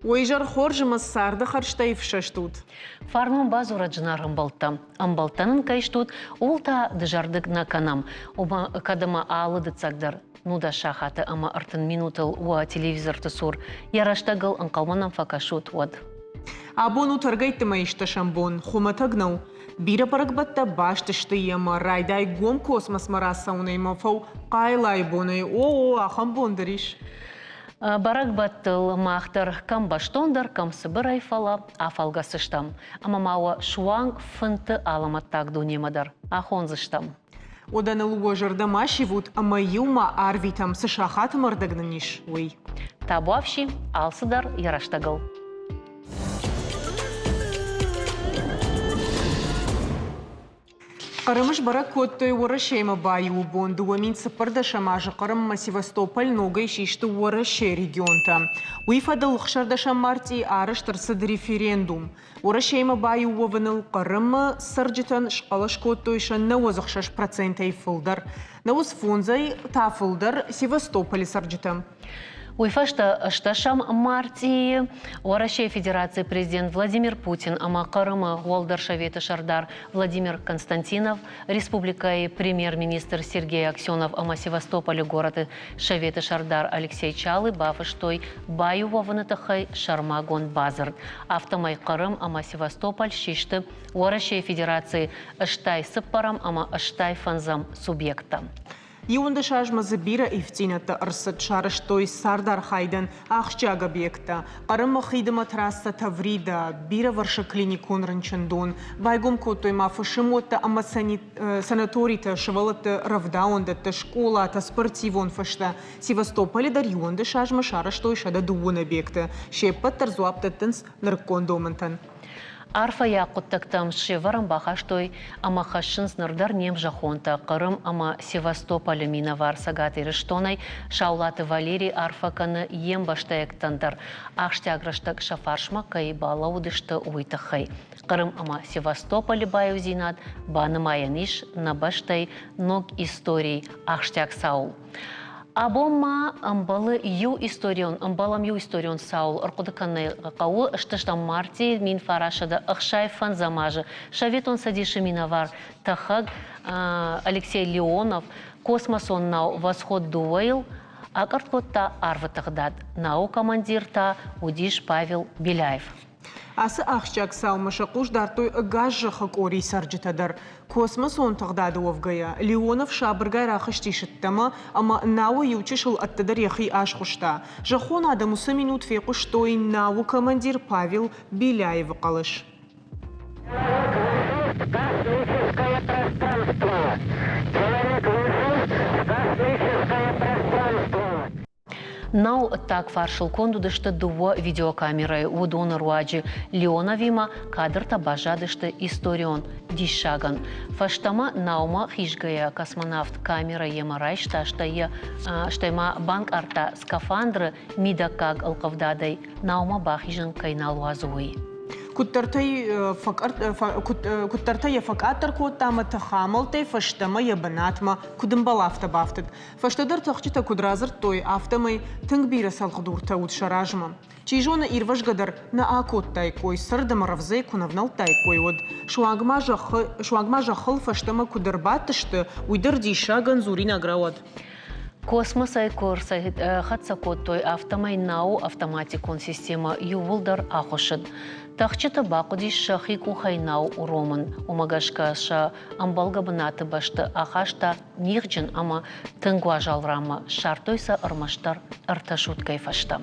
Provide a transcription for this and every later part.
Ойжар хоржымыз сарды харштай фшаштут. Фармон базура джинар ымбалта. Ымбалтанын кайштут, улта дыжардык на канам. Оба кадама алы дыцагдар. Нуда шахаты ама артын минутал уа телевизор тысур. Яраштагыл ынкалманам факашут уад. Абону таргайтыма ишташамбон, хуматагнау. Бира парагбатта баштышты ема, райдай гом космос марасауны ема фау қайлай боны. О, ахамбон дариш. Барак баттыл махтар кам баштондар, кам сыбыр айфала, афалга сыштам. Амамауа шуанг фынты аламаттак дунемадар. Ахонзыштам. Одан луа жардама шивут, ама юма арвитам сышахат мардагнаниш. Ой. Табуавши алсыдар яраштагыл. Қарымыш бара көтті орашема байу бонду, амин сыпырда шамажы Қарымма Севастополь ногай шишті ораше регионта. Уйфада лұқшарда шамарти арыштырсыд референдум. Орашема байу овыныл Қарымма сырджитан шқалаш көттойша науазық 6% фылдар. Науыз фонзай та фылдар Севастополь сырджитам. Уйфашта шташам марти Орашей Федерации президент Владимир Путин, ама Карыма Волдар Шавета Шардар Владимир Константинов, республика и премьер-министр Сергей Аксенов, ама Севастополе города Шавета Шардар Алексей Чалы, бафыштой баю вовнатахай Шармагон Базар. Автомай Карым, ама Севастополь шишты Орашей Федерации аштай сыппарам, ама аштай фанзам субъекта. Юнда шажмазы бира ифтинаты ырсыт шарыштой Сардар Хайдан ахчаг объекта. Қарымы хидыма трасса Таврида, бира варша клиникон рынчындон. Байгом котой мафы шымотта ама санаторита шывалыты равдаондата школата спортивон фашта. Севастополе дар юнда шажма шарыштой шада дуон объекта. Шеппат тарзуаптатынс наркондомантан. Арфа яқуттактам шеварам бахаштой ама хашын снардар нем жахонта Қарым ама Севастополе минавар сагаты рештонай Шаулаты Валерий арфа каны ем баштаяктандар Ахштяграштак шафаршма кай балаудышты уйтахай. Қарым ама Севастополе баю зинат баны маяниш на баштай ног историй Ахштяг Саул. Абома амбалы ю историон, амбалам ю историон Саул, аркудаканы кау, шташтам марти, мин фарашада, ахшай фан замажа, шаветон садиши минавар, тахаг Алексей Леонов, космосон нау восход дуайл, акарткотта арватагдад, нау командирта удиш Павел Беляев. Асы ахчак салмаша куш дартой гажжахы кори сарджитадар. Космос он тагдады овгая. Леонов шабыргай рахыштишыттама, ама нау ючишыл аттадар яхи ашхушта. Жахон адамусы минут фекуштой нау командир Павел Беляев қалыш. Космическое пространство. Человек вышел в космическое пространство. Нау так фаршил конду дышты дуво видеокамерой у дона руаджи Леоновима кадрта бажадышты историон дишаган. Фаштама наума хижгая космонавт камера емарай штайма банк арта скафандры мидакаг алкавдадай наума бахижан кайналуазуи. كترتي فقاتر كوتامة تخاملتي فشتما يبناتما كدن بلافتا بافتد فشتدر تخجتا كدرازر توي افتمي تنقبير سالخدور تاود شراجما چيجونا إيرواش قدر ناكوت تايكوي سردم رفزي كنفنال تايكوي ود شواغما جخل فشتما كدربات تشت ويدر ديشاغن زورينا гравад. Космос айкорса хатсакот той автомай нау автоматикон система ювулдар ахошыд. Тахчыта бақуди шахи кухайнау уромын. Умагашка ша амбалга бынаты башты ахашта нихджин ама тынгуа жалрама шартойса армаштар арташут кайфашта.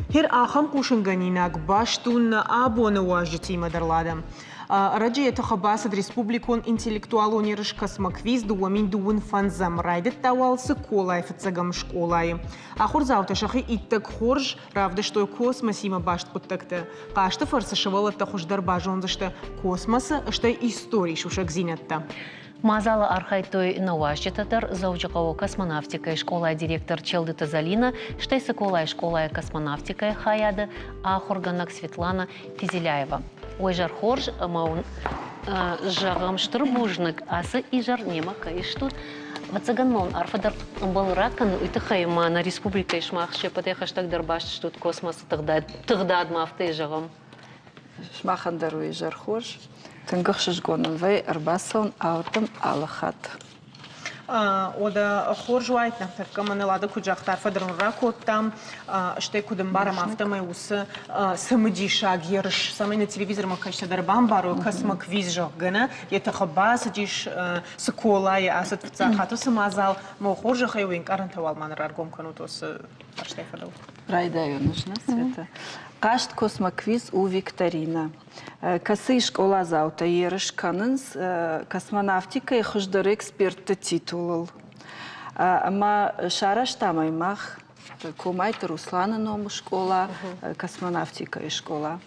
Хер ахам кушанганинак баштун абона уажити мадерладам. Раджи это хабасад республикон интеллектуалу нерышкас маквиз дуамин дуун фанзам райдет тавалсы колай фацагам школай. Ахурзаута шахи иттак хорж равда что космос има башт куттакта. Кашта фарсашевала тахуждар бажонзашта космоса что истории шушак зинетта. Мазала архайтой наващитатар заучакао космонавтика и школа директор Челдыта Залина, штайса кола и школа космонавтика хаяда, а хорганак Светлана Физеляева. Ойжар хорж жағам штырбужник, асы ижар нема кайшту. Вацаганмон арфадар балракан үтіхайма на республика ишмахши патехаштаг дарбашт штут космос тыгдад мафты жағам. Шмахандару ижар хош. Тынгықшыш гонын вай арбасон аутым алахат. Ода хоржуайт на каманелада куджахтар фадрон ракоттам ште кудым барам автомай усы самыдиша герш самый на телевизор макашта дарбам бару космок визжо гана это хабас диш скола я асат цахату самазал мо хоржа хайуин карантавал манар аргом канутос аштай фадал. Райдаю нужна света. Кашт космоквиз у Викторина. Касы школа заута ерыш канынс космонавтика и хождары эксперты титулыл. Ама шараш тамаймах комайты Руслана ному школа, космонавтика и школа.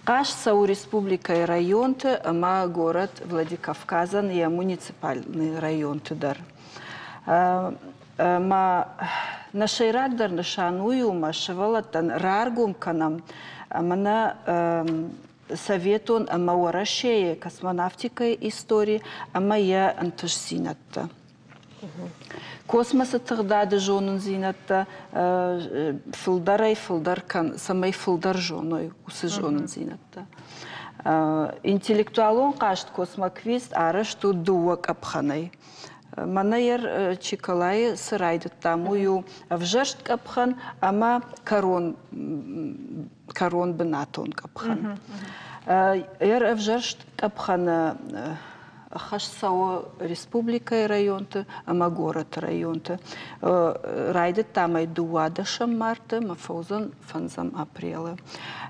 Кашт сау республика и районты, ама город Владикавказан и муниципальный район тыдар. Ма нашайрагдар нашаную машевалатан раргум канам мана советон амауарашее космонавтика истории амая анташсинатта. Космоса тыгдады жонун зинатта фылдарай фылдаркан самай фылдар жоной усы жонун зинатта. Интеллектуалон кашт космоквиз арыш тут дуак апханай. Манайер Чикалай сырайды тамую вжашт капхан, ама корон бинатон капхан. Ер вжашт капхан хаш сау республика и районты, ама город районты. Райды тамай дуадашам марта, мафаузан фанзам апреля.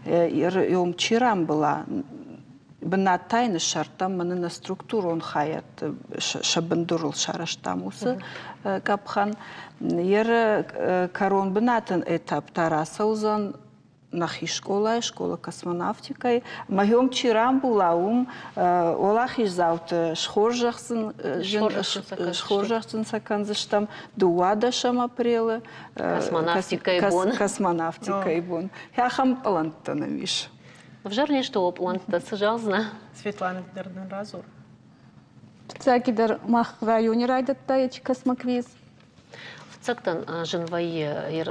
Ер йом чирам была. Бына тайны шартам маны на структуру он хаят шабындурул шараштамусы капхан. Ер корон бынатын этап тараса узан нахи школа космонавтикай. Моем чирам была олах изауты шхоржахсын саканзыштам дуадашам апреля космонавтикай бон. Яхам палантанамиш. В жарне что опланта сажалзна. Светлана Дерден Разур. Цакидар мах в районе райдатта яч космоквиз. В цактан женвай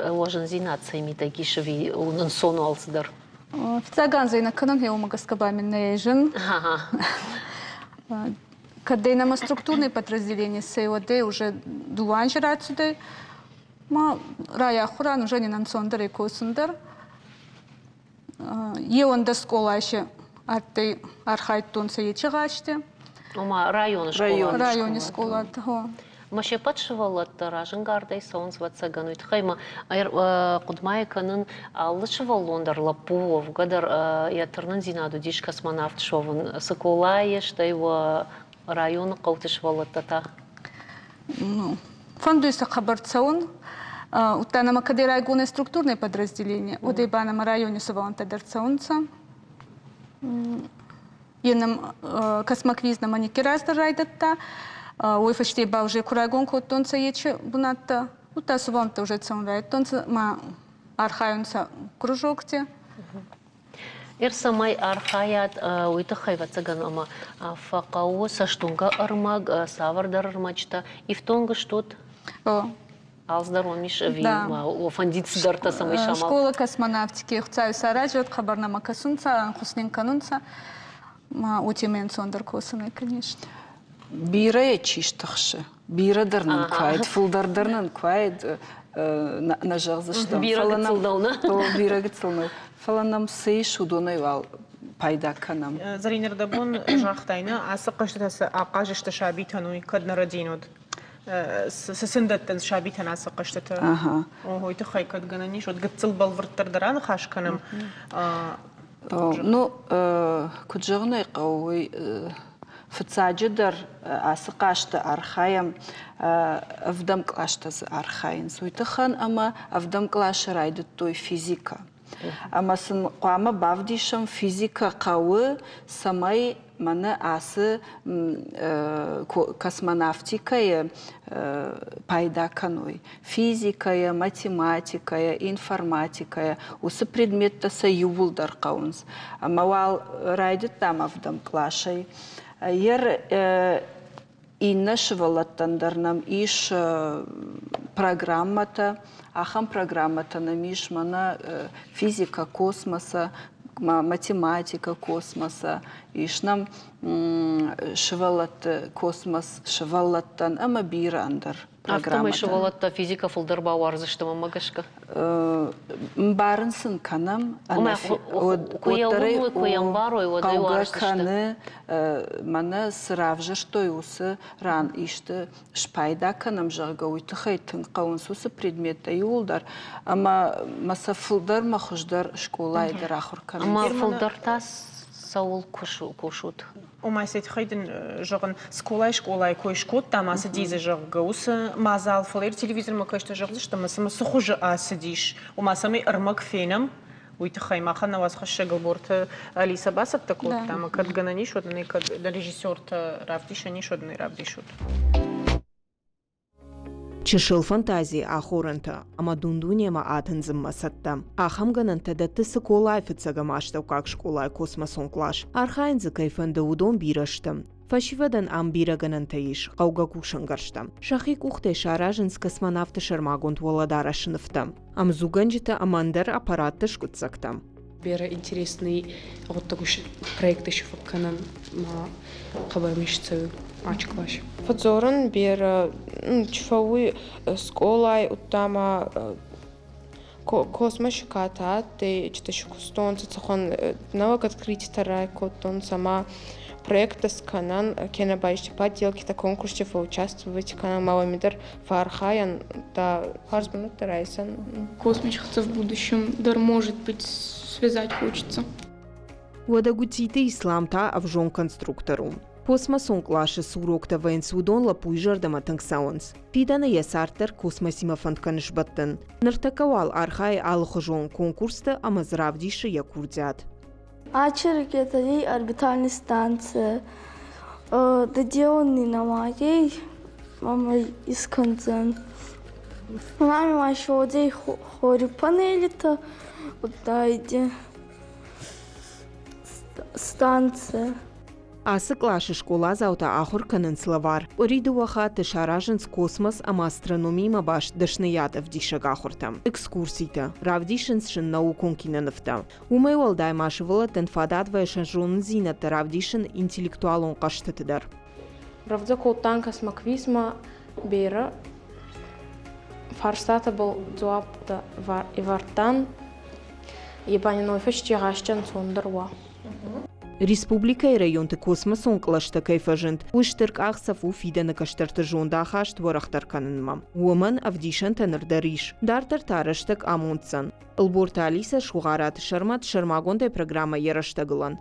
ложен зинациями такишеви унын сону алсыдар. В цаган зайна канан хеу магаскабами наежен. Когда нам структурные подразделения СОД уже дуан жрать сюда, ма рая хуран уже не нансондар и косундар. Еонда школа еще арты архайтонса ечегачты. Ома район школа. Районе школа того. Маше подшивала таражын гардай соун сватсагану итхайма айр кудмайканын алышывал лондар лапуов гадар ятырнын зинаду диш космонавт шовын сыколае штайва районы каутышвала тата. Ну, фондуйса хабарцаун. Утанама каде районы структурные подразделения, удайбанама районе суваланта дарцаунца. Енам космоквизна маникеразда райдатта, уйфаштеба уже курайгон коттонца ече бунатта, ута суваланта уже цаун райдатонца, ма архайонца кружокте. Самай архаят уйтахайва цаганама факау саштунга армаг савардар армачта и в тонга что-то. Алздаромиш офандиц дарта самый шамал. Школа космонавтики хцаю сараджат хабарнама касунца хуснин канунца ма утимен сондар косаны, конечно. Бира чиштахши. Бира дарнан квайд, фулдардарнан квайд на жарзаштам. Бира гыцылдауна. Бира гыцылдау. Фаланам сей шудонай вал пайда канам. Заринер дабун жахтайна асықыштасы ақажышты шабитануй кадна радинуд. سسندت شابيتها ناس قشتها. وهو يتخيل كد جنانيش وتقتل بالفرتر دران خاش كنم. نو كجرنا قوي في تساجدر أسقاشت أرخايم أفدم كلاشت أرخاين سويتخان أما أفدم كلاش رايد توي فيزيكا. أما سن قام بافديشم فيزيكا قوي سماي منا آسه космонавтика пайда каной, физика, математика, информатика, усы предметта са ювулдар каунс. Мавал райдет там авдам клашай. инна шывалаттандарнам иш программата, ахам программата намиш мана физика космоса, математика космоса, ишнам шывалат космос шывалаттан, ама бира андар программата. Автомай шывалатта физика фылдырба варзыштыма магашка? Барынсын канам, каны мана сравжа, что усы ран ишты шпайда канам жага уйтыхай тынқауын сусы предметта юлдар, ама маса фылдар махуждар школайдар ахыр канам. Ама фылдартас саул кушут. Умай сет хайден жагын школай койшкот там асы дизе жага усы мазал флер телевизор макашта жагы что маса хуже асидиш. Умасами ырмак фенам уйтыхай махана вас хашгал борт Алиса Басат такой там кадганани шодны кад режиссер-то равдишани шодны равдишут. Чешил фантазии ахорента, ама дундунема атензым масатта. Ахам гананта да ты сокола офицага маштав как школа космосон клаш. Архайнзы кайфанда удон бираштам. Фашивадан ам бира ганантаиш, қауға кушангарштам. Шахик ухте шаражинс космонавты шармагонт воладарашыныфтам. Ам зуганжита амандар аппаратты шкутсактам. Бера интересный вот такой проект еще в канал хабар месяцев ачклаш. Подзорон бера чфауи сколай уттама космос ката те чташкустон цахон навык открыть вторая котон сама проекта с канан кенабайшти поделки та конкурсе участвовать канал Маломидер Фархаян та Харсбанут Тарайсан. Космичхца в будущем дар может быть связать хочется. Уадагутите исламта авжон конструктору. Космосон клаше сурокта венсудон лапуйжар даматангсаунс. Пидана ясартер космосима фантканышбаттан. Нартакавал архай алхожон конкурста амазравдиши якурдят. Ракета орбитальная станция. Доделанный на моей мама из конца. Маме еще одей хори панели-то. Вот дайте станция. Асы клашы школа заута ахур канын словар. Ориду вахаты шаражынс космос ама астрономима баш дашныятов дишаг ахуртам. Экскурсита. Равдишынс шын наукон кинаныфта. Умай олдай машывыла тенфадат вайшын жонын зинаты равдишын интеллектуалон қаштытыдар. Равда колтан космоквизма бера. Фарстата был дуапта и вартан. Ебаниной фешти гашчан сондырва. Республика и районты космосон клашта кайфажент. Уштырк ахсафу фиданы каштарты жонда хашт ворахтар канынмам. Уаман авдишан танырдариш. Дартар тараштак амонтсан. Илборта Алиса шугарат шармат шармагондай программа яраштагылан.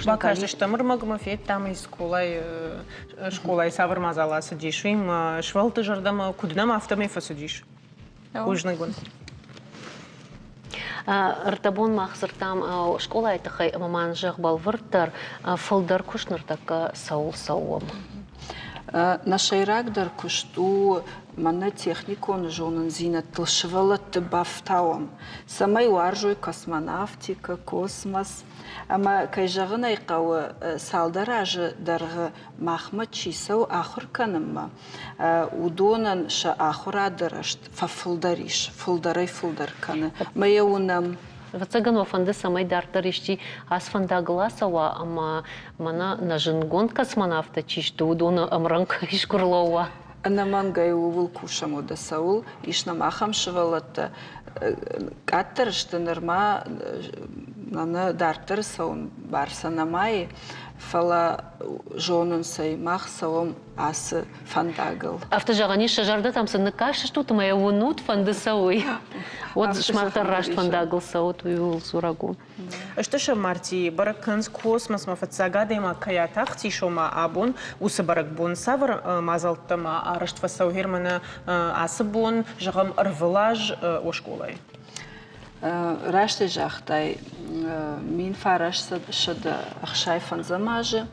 Бакажы штамыр магмафет там из школай савырмазала сидишим. Швалты жардама куднам автомефа сидиш. Ужный гон. Ртабон махсыртам школа айтахай маман жагбал выртар фылдар кушныртак сауам. На шайрагдар кушту мана техникон жонын зина тылшывалатты бафтауам. Самай уаржой космонавтика, космос. Ама кайжағын айқауы салдаражы дарғы махмат чисау ахыр канымма. Удонан ша ахыр адырашт, фылдариш, фылдарай фылдар каны. Мая унам. Вацаган вафанды самай дартаришти асфанда гласава, ама мана нажынгон космонавта чишты удона амранка ишкурлауа. Анамангай увыл кушаму да саул, ишнам ахам шывалатты. Каттырышты нырма наны дартыр саун барса намай, фала жонын саймах саум асы фандагыл. Автожағани шажарда тамсы ныкашы штуты моя вунут фанды сауй. Вот шмартар рашт фандагыл саут уюл сурагу. Что же Марти, бараканс космос мафацагадема каятахти шома абон, усы баракбон савр мазалтама араштва саугермана асыбон, жағам рвылаж о школай. Рашты жахтай мин фараш шыды ақшай фанзамажы,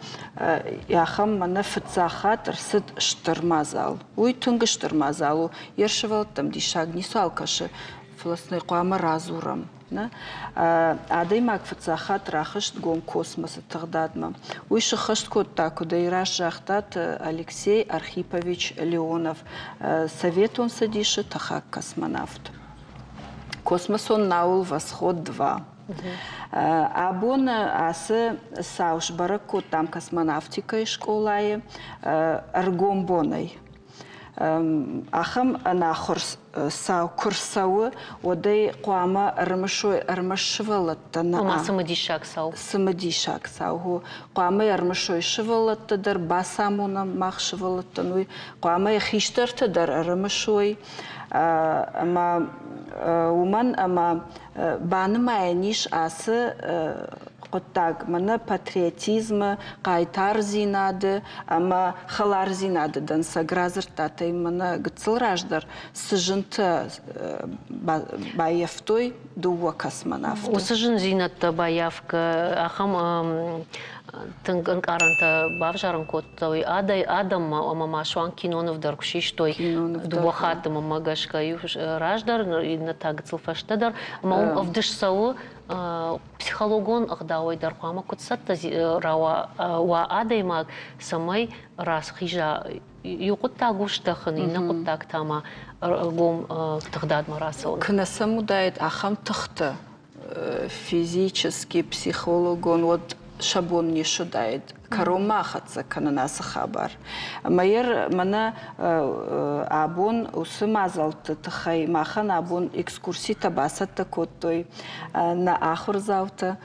яхам мана фыцахат рсыд штырмазал. Уй түнгі штырмазалу, ершывалттым дишаг нису алкашы фласной қуамы разурам. نا عادي ما كفتساخات راخشت قوم كوسموس تغدادما ويش خشت كود تاكو دايراش جاختات أليكسей Архипович Леонов советон садиши тахак космонавт. Космосон наул восход 2. Абон асы сауш бараку там космонавтика и школае аргомбоной. Ахам нахорс сау курсауы одай қуама армашывалаттана. Ама самадишак сау. Самадишак сау. Қуама армашой шывалаттадар басамуна махшывалаттануй. Қуама хиштартадар армашой. Ама уман ама банымая ниш асы قطاق منا патриотизма قايتار زيناده أما خلار زيناده دن سجرازر تاتي منا قتل راجدر سجنت بايفتوي دوا كاسمنافت. وسجن زينة بايفك أخم تنقن قارنت بافجارن كوتوي آدم أما ماشوان كينون في دركشيش توي دوخات مما قشكا يوش راجدر نتاقتل فاشتدر أما أفدش سو психологон агдауй дарқама кутсатта рава ва адаймак самай рас хижа юқутта гуштахын ина қуттак тама гом тагдад марасыл. Кнасаму дает ахам тахта физический психологон вот шабон не шудает. Каромахатса кананас хабар. Майер мана абон усымазалты тахай махан абон экскурсии табасатта коттой на ахур завта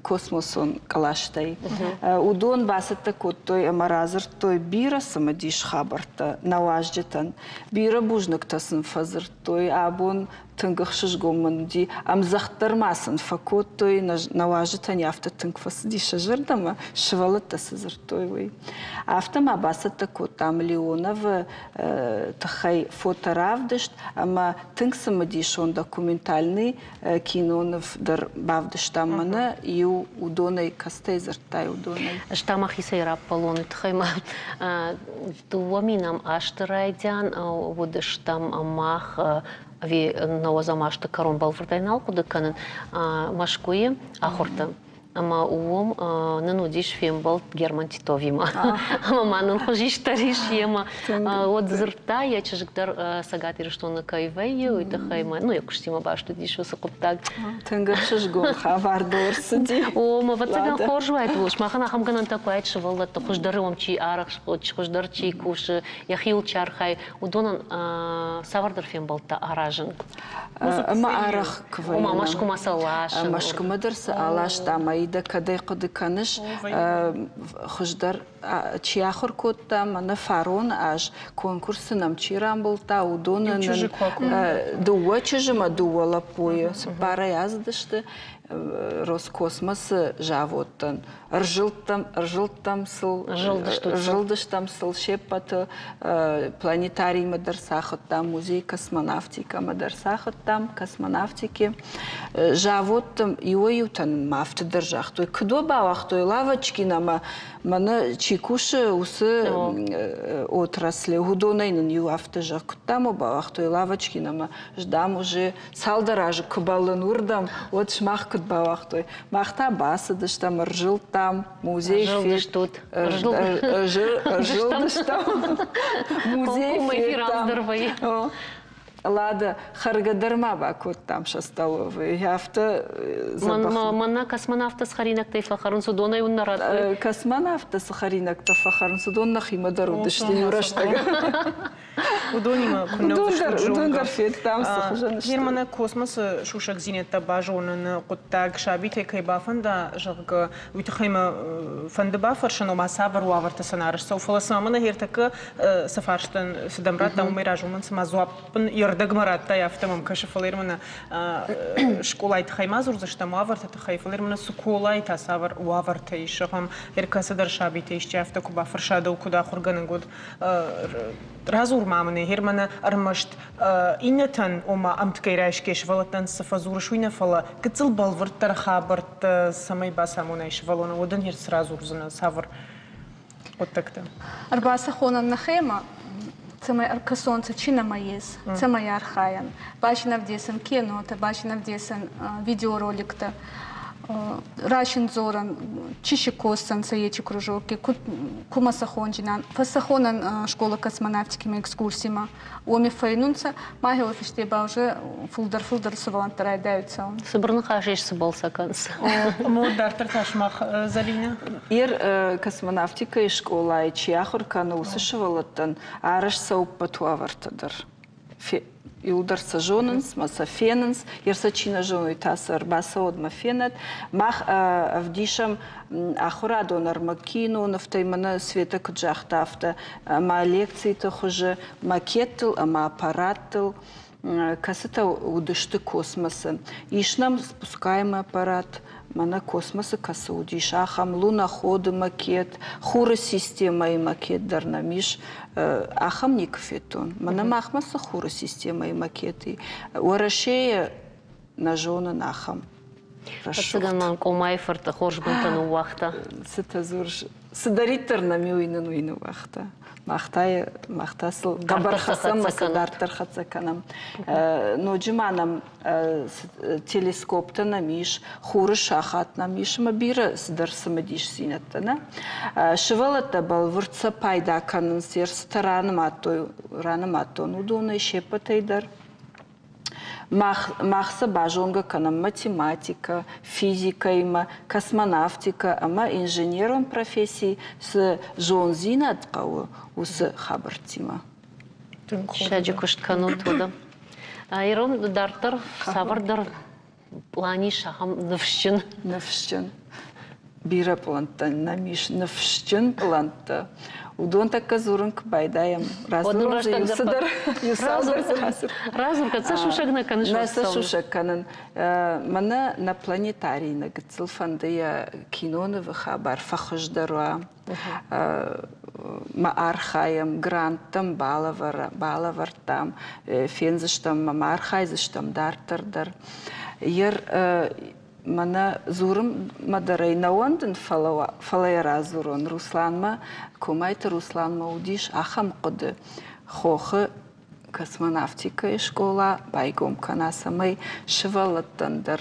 космосон калаштай. Удон басатта коттой амаразыр той бира самадиш хабарта наваждетан. Бира бужнактасын фазыр той абон тынгахшыш гомынди амзахтармасын факот той наваждетан яфта тынгфасди шажырдама. Швалата сазартойвой. Автома басата котам Леонов тахай фоторавдышт, ама тынк самадишон документальный кинонов дар бавдыштам мана ю удонай кастей зартай удонай. Штамах исайрап полон тхайма туаминам аштырайдян водыштам амах ви навазамашты корон балфуртайнал кудыканын машкуи ахурта. Ама уом нанудиш фембал Герман Титовима. Ама манын хожиш тариш ема. Вот зырта я чажыктар сагатыр что на кайвей и тахайма. Ну я куштима башты диш высокоптаг. Тынгыршыш гол хавар дорсыди. О, ма вот тогда хоржвайт луш. Махана хамганан такой швалла то хождарым чи арах хождар чи куш яхил чархай. Удонан савардар фембал та аражын. Ама арах квай. Ама машку масалаш. Машку мадырса алаш тама да кадай кадыканыш хождар чиахор котта мана фарон аж конкурсы нам чирам был та удона дуа чижима дуала поя пара яздышты Роскосмос жавоттан ржилтам сыл шеппаты планетарий мадарсахыттам музей космонавтика мадарсахыттам космонавтики жавоттам иоютан мафты держах той кдо бавах той лавочки нама мана чикуши усы отрасли гудонайнын юафты жакуттаму бавах той лавочки нама ждам уже салдаражы кыбалын урдам от шмах бавахтой махта басыдыш там ржыл там музей ржылдыш тут ржылдыш там музей там Лада харгадарма бакут там шасталовый яфта мана космонавта схаринак тайфахарун судона юннарат космонавта схаринак тайфахарун судона химадару дышти юраштага удонима кунна фет там сахжан Германа космос шушак зинета бажонын куттаг шабите кайбафанда жага уйтхайма фандба фаршано масавар ваварта санарш софласамана хертака сафарштан сидамрат умиражуман самазуапн дагмаратта я автомам кашифалермана школайт хаймазур заштам аварта хайфалермана суколайт асавар уаварта ишам еркасадар шабите ишче автокуба фаршада куда хурганын год разур мамне хермана армашт инатан ома амткайрашкеш валатан сафазур шуйна фала кыцыл балвырттар хабарт самай басамуна ишвалона одан хер сразу зна савар вот так-то арбаса хонан нахема це моє аркасонце, чи на маєс, це моя архаян. Бачина вдесен кіно, та бачина вдесен відеоролик, та Рашин зоран, чище костан, це є чи кружоки, кума сахонджина, фасахонан школа космонавтикими екскурсіями. Омі фейнунца, маги офіштеба вже фулдар сувалантарай даються. Сыбырны хашиш сыбалсаканс. Мудар ташмах Залина. Ир космонавтика и школа, и чьяхурканы усышывалаттан, араш сауппатуавартадыр. Илдар сажоненс, масафененс, ерсачина жону и тасар баса от мафенет, мах вдишам ахурадон армакину, нафтаймана света куджахтафта, ма лекции-то хуже, макеттл, ма аппараттл, касыта удышты космоса. Ишнам спускаемый аппарат, мана космоса каса удиш, ахам луноходы макет, хура система и макет дарнамиш, ахам никафетон. Мана махмаса хура система и макеты. Уарашея нажона нахам. Цыганан комайфарта хоржбантану вахта. Сытазурж. Сыдаритар намюйнан уйну вахта. Махтасыл габархасам масадартар хацаканам. Но джиманам телескопта намиш, хуры шахат намиш, мабира сыдар самадиш синаттана. Шывалата бал вырца пайда канын серста раным атон удуна шепатайдар. Махса бажонга канам математика, физика има, космонавтика, ама инженером профессии с жонзина отқауы усы хабартима. Шаджи кушткану туда. Иром дартар савардар плани шахам навщин. Навщин. Бира планта, намиш навщин планта. Удон така зурынк байдаям. Разурын же юсыдар. Разурка, це шушагна каныш. Наса шушагканын. Мана на планетарийна гыцыл фандыя киноны вахабар фахыждаруа. Ма архаям, грантам, балавартам, фензыштам, ма архайзыштам дартардар. Ер мана зурым мадарай науандын фалайра зурон Русланма, кумайты Русланма удиш ахам қуды. Хохы космонавтика и школа байгом канасамай шывалаттандар.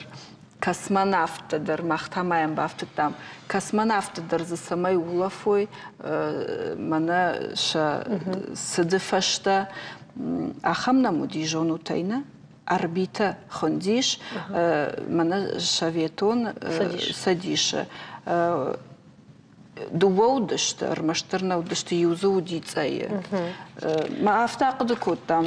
Космонавтадар махтамаям бафтытам. Космонавтадар за самай улафой мана ша сыдыфашта ахам намуди жону тайна. Орбита хондиш, мана шаветон садиша. Дувоудышты, армаштырнаудышты юзу удицайы. Ма автақыды код там.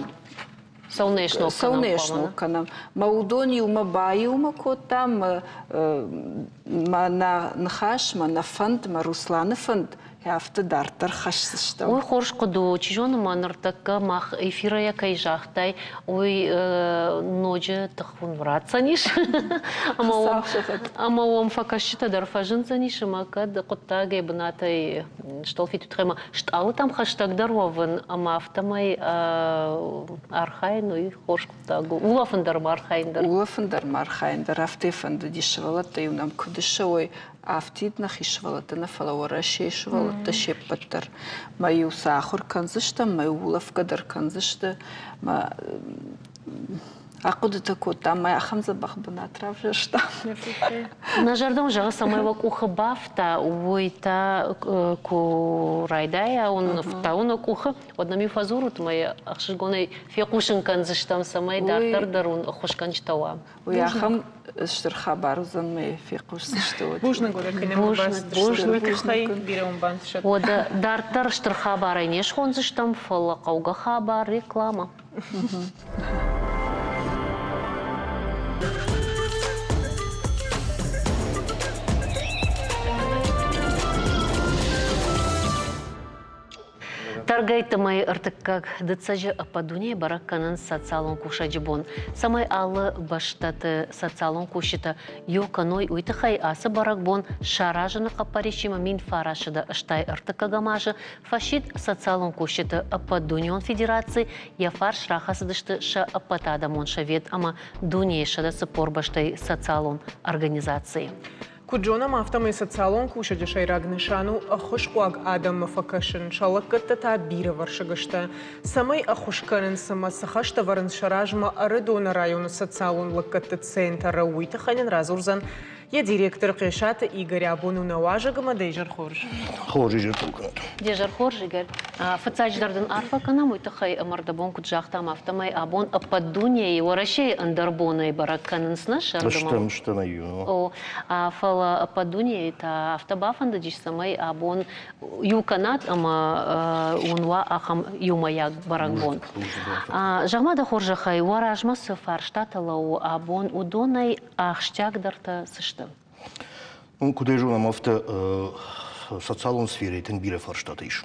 Саунешнул канам. Ма удони ума байы ума код там. Ма на нхаш, ма на фанд, ма Русланы фанд. Яфты дартар хашсышты. Ой, хорш куду, чижоны маныртакка мах эфира якай жахтай, ой, ночи тахун врат саниш. Ама ом факашита дарфажын саниш, ама кад кутта гейбнатай штолфит утхема. Шталы там хаштаг дарвовын, ама автомай архайн, ой, хорш куттагу. Улафындар мархайндар. Улафындар мархайндар, автефанды дишевалата, юнам кудышевой. Афтид нахишвалата на фалауара шешвалата шеппаттар. Маю сахур канзышта, маю улав кадар канзышта. Ақуды тако там, мая хамза бахбана травжашта. На жардом жага самайва куха бафта, уйта курайдая, он втауна куха, однами фазурут моя ахшигоной фекушин канзыштам самай дартар дарун хошканчтава. Уяхам штырха барузан мэй фекушсыштават. Бужна года кенем бас, бужна кухай, бирем бантшат. Ода дартар штырха барай неш хонзыштам, фала кауга хабар, реклама. Таргайтымай ыртыккак дыцажы ападуне баракканын социалон кушаджибон. Самай алы баштаты социалон кушита юканой уйтыхай асы баракбон шаражыны капаришима мин фарашыда ыштай ыртыккагамажы фашид социалон кушита ападунион федерации яфар шрахасыдышты ша апатадамон шавет ама дуне шада сыпор баштай социалон организации. كوجونا مافتم يستصالون كوشة جشي راغنشانو أخشقواق آدم مفكشن شالكت تعبير ورشگشتا سمي أخشكرن سما سخشت ورن شراجما أردون رايون ستصالون لكت تسينتر رويت خانين رازورزن يا ديريكتور قيشات إيغر عبونو نواجه ديجر خورج خورج جرتوكنا ديجر خورج قال فتاج دردن أرفا كنا متخي مردبون كجاختا مافتمي أبون أبدوني ورشي أندربوني بركان نسنشر مشتا ميو أو فلا أبدوني تا أفتبافن دجيش سمي أبون يوكنات أما ونوا أخم يومياك بركبون جماعة خورج خي وراج ما سفر штаталау أبون ودوني أخشتاق درتا سشت Кудежуна мафта социалон сфере тен бире фарштатиш.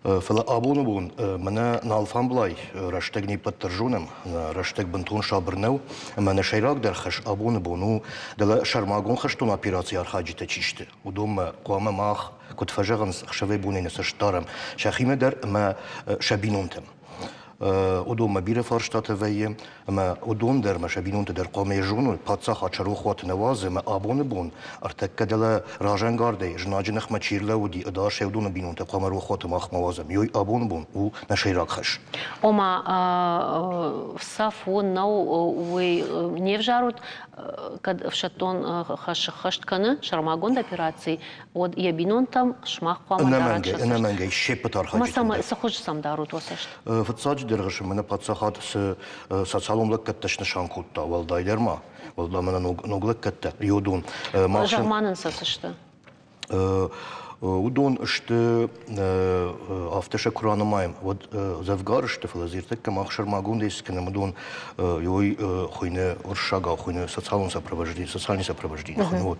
Фала абону бун мана на алфамблай раштегни подтержунем, раштег бентун шабрнев, мана шайрак дерхаш абону буну дала шармагон хаштун операция архаджита чиште. Удом قوام мах кот фажаганс хшаве бунен саштарам. Шахиме дер ма шабинунтем. ودوم مبير فرشتات ویه ما ودوم در مشابینون در قومی جون پادشاه چرو خوات نوازه ما آبون بون ارتک کدلا راجن گارده جناج نخمه چیرلا ودی اداش ودون بینون تقام رو خوات ماخ موازم یوی آبون بون و نشیراک خش. اما صافو نو و نیفجارود کد فشتون خشت کنه شرماگون دپیراتی ود یه بینون تام شماخ قام دارد شد. نه منگه شیپ تارخاجی. مثلا سخوج سام دارود واسش. فتساج درگش من پادشاهات سوسیالم لکتش نشان کودتا والدایدر ما والدا من نوگلکت یودون. جرمانن ساسشته. ودون اشت افتش کرانه مایم ود زفگارشت فلزیرت که ماخشر ماگون دیس که نمودون یوی خوینه ورشاگا خوینه سوسیالون سپروژدی سوسیالی سپروژدی خوینه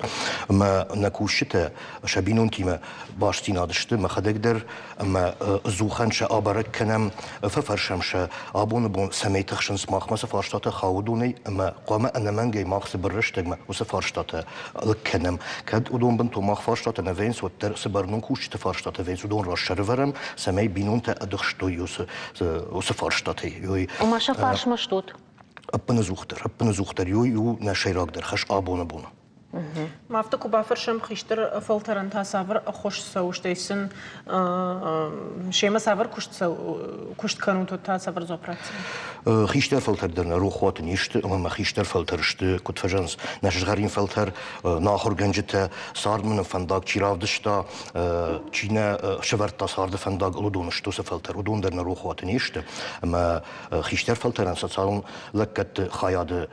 ما نکوشته شبینون تیم باشتی نادشته ما خدک در ما زوخنش آبرک کنم ففرشمش آبون بون سمیتخشنس ماخ مثل فرشته خودونی ما قام انمنگی ماخس برشته ما وس فرشته لکنم کد ودون بنتو ماخ فرشته نوینس ودر برنون کوشت فرشته ویزو دون راش شرورم سمی بینون تا ادخشتوی وس فرشته یوی. و ما شفاش مشتود. ابن زوختر یو نشیراک در خش آبونه بونه. مافتا کوبا فرشم خیشتر فلترن تا سافر خوش سوشتیسن شیما سافر کشت کنون تو تا سافر زوپراتی. خیشتر فلتر درن رو خوات نیشت اما خیشتر فلترشت کت فجانس نشجارین فلتر ناخور گنجت سارد من فندق چیراف دشتا چینه شورت سارد فندق لودونشتو سفلتر ودون درن رو خوات نیشت اما خیشتر فلترن سالون لکت خیاد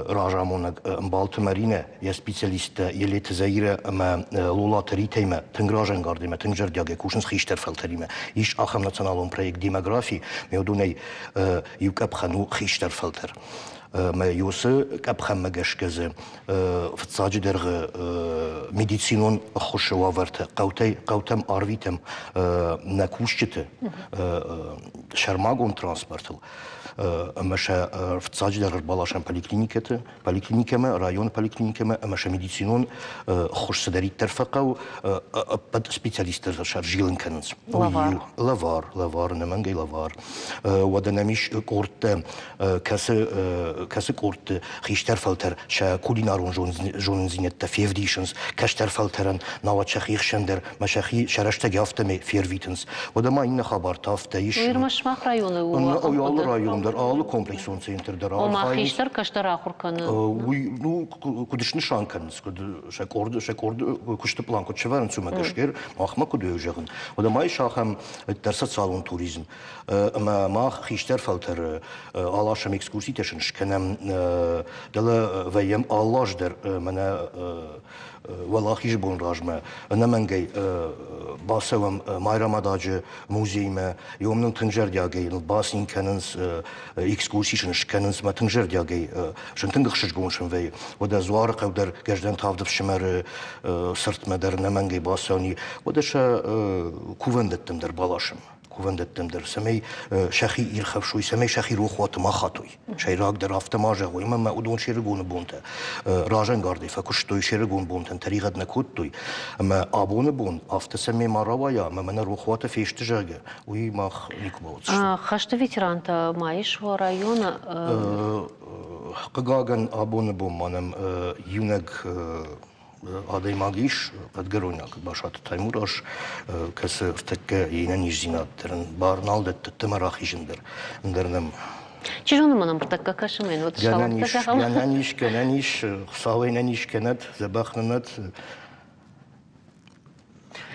راجامون بالت مارینه یا سپیشلیست یلیت زایر اما لولاتری تیمه تنگراجن گاردیمه تنجر دیگه کوشنس خیشتر فلتریمه ایش آخم ناتسنالون پروژه دیموگرافی میودونه یوکب خانو خیشتر فلتر ما یوسه کب خم مگش کزه فتساج درغ مدیسینون خوش وارد قوتم آرویتم نکوشته شرماگون ترانسپورتل مش فتساج درغ بالاشم پلیکلینیکه ما رایون پلیکلینیکه ما مش مدیسینون خوش صدری ترفقه و بد سپیشلیست شرجیلن کننس لوار نمانگی لوار و دنمیش کورت کسی کورت خیشتر فلتر شا کولینارون جون زینت فیفدیشنز کشتر فلترن نوات شخیخ شندر مشخی شرشت گفته می فیرویتنز و دما این خبر تافته ایش. ویرمش مخ رایونه و آل رایون در آل کمپلکسون سنتر در آل. و ما خیشتر کشتر آخر کنه. وی نو کدش نشان کنس کد شکورد کشت پلان کد شورن سوم کشگر ماخ ما کدیو جهان و دما ایش آخم درست سالون توریسم ما خیشتر فلتر آلاشم اکسکورسی تشنش کنم دل ویم آلاش در من ولاخیش بون راجمه نمانگی باسوم مایرامداج موزیم یومن تنجر دیگه باسین کننس اکسکورسیشنش کننس ما تنجر دیگه شن تنگخشش گونشن وی و در زوار قدر گردن تافدف شمر سرت مدر نمانگی باسانی و درش کووندتم در بالاشم کووندتم در سمی شخی ایرخف شوی سمی شخی رو خوات ما خاتوی شیراک در هفته ماجه وی من ادون شیرگون بونته راجن گاردی فکشتوی شیرگون بونتن طریقت نکوتوی اما آبون بون هفته سمی ماراوایا من رو خوات فیشت جاگه وی ما نیکبوتش خشت ویتران تا مایش و رایون قگاگن آبون بون منم یونگ Adaymagiş kadgaronak başat Taymuraş kası ftekke yine nizinattırın barnal dettte merahijinder dernem Чижоныманым бұртаққа қашымен өтіш Geneniş, sağlayınaniş kenet, zebaknanat.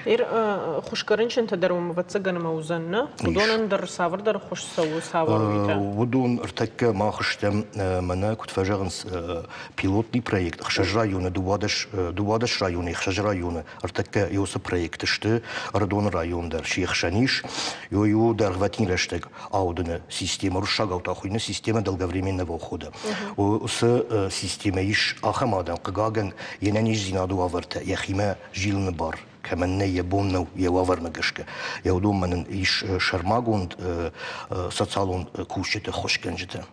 Хушкарынчын тадарум ватсаган маузанна, удонан дар савр дар хуш саву савр. Удон артакка махштем мана кутфажаган пилотный проект. Хшаж районы дувадаш районы, хшаж районы артакка юса проект шты Ардон райондар Шейхшаниш, ю дар гватинрештег аудына система рушагаута хуйна система долговременного ухода. С система иш ахамадан кыгаган енаниш зинаду аварта яхима жилны бар. كمان يبون يوافر مجشك يودون من إيش شرماغون ساتسالون كوشته خوش كنجته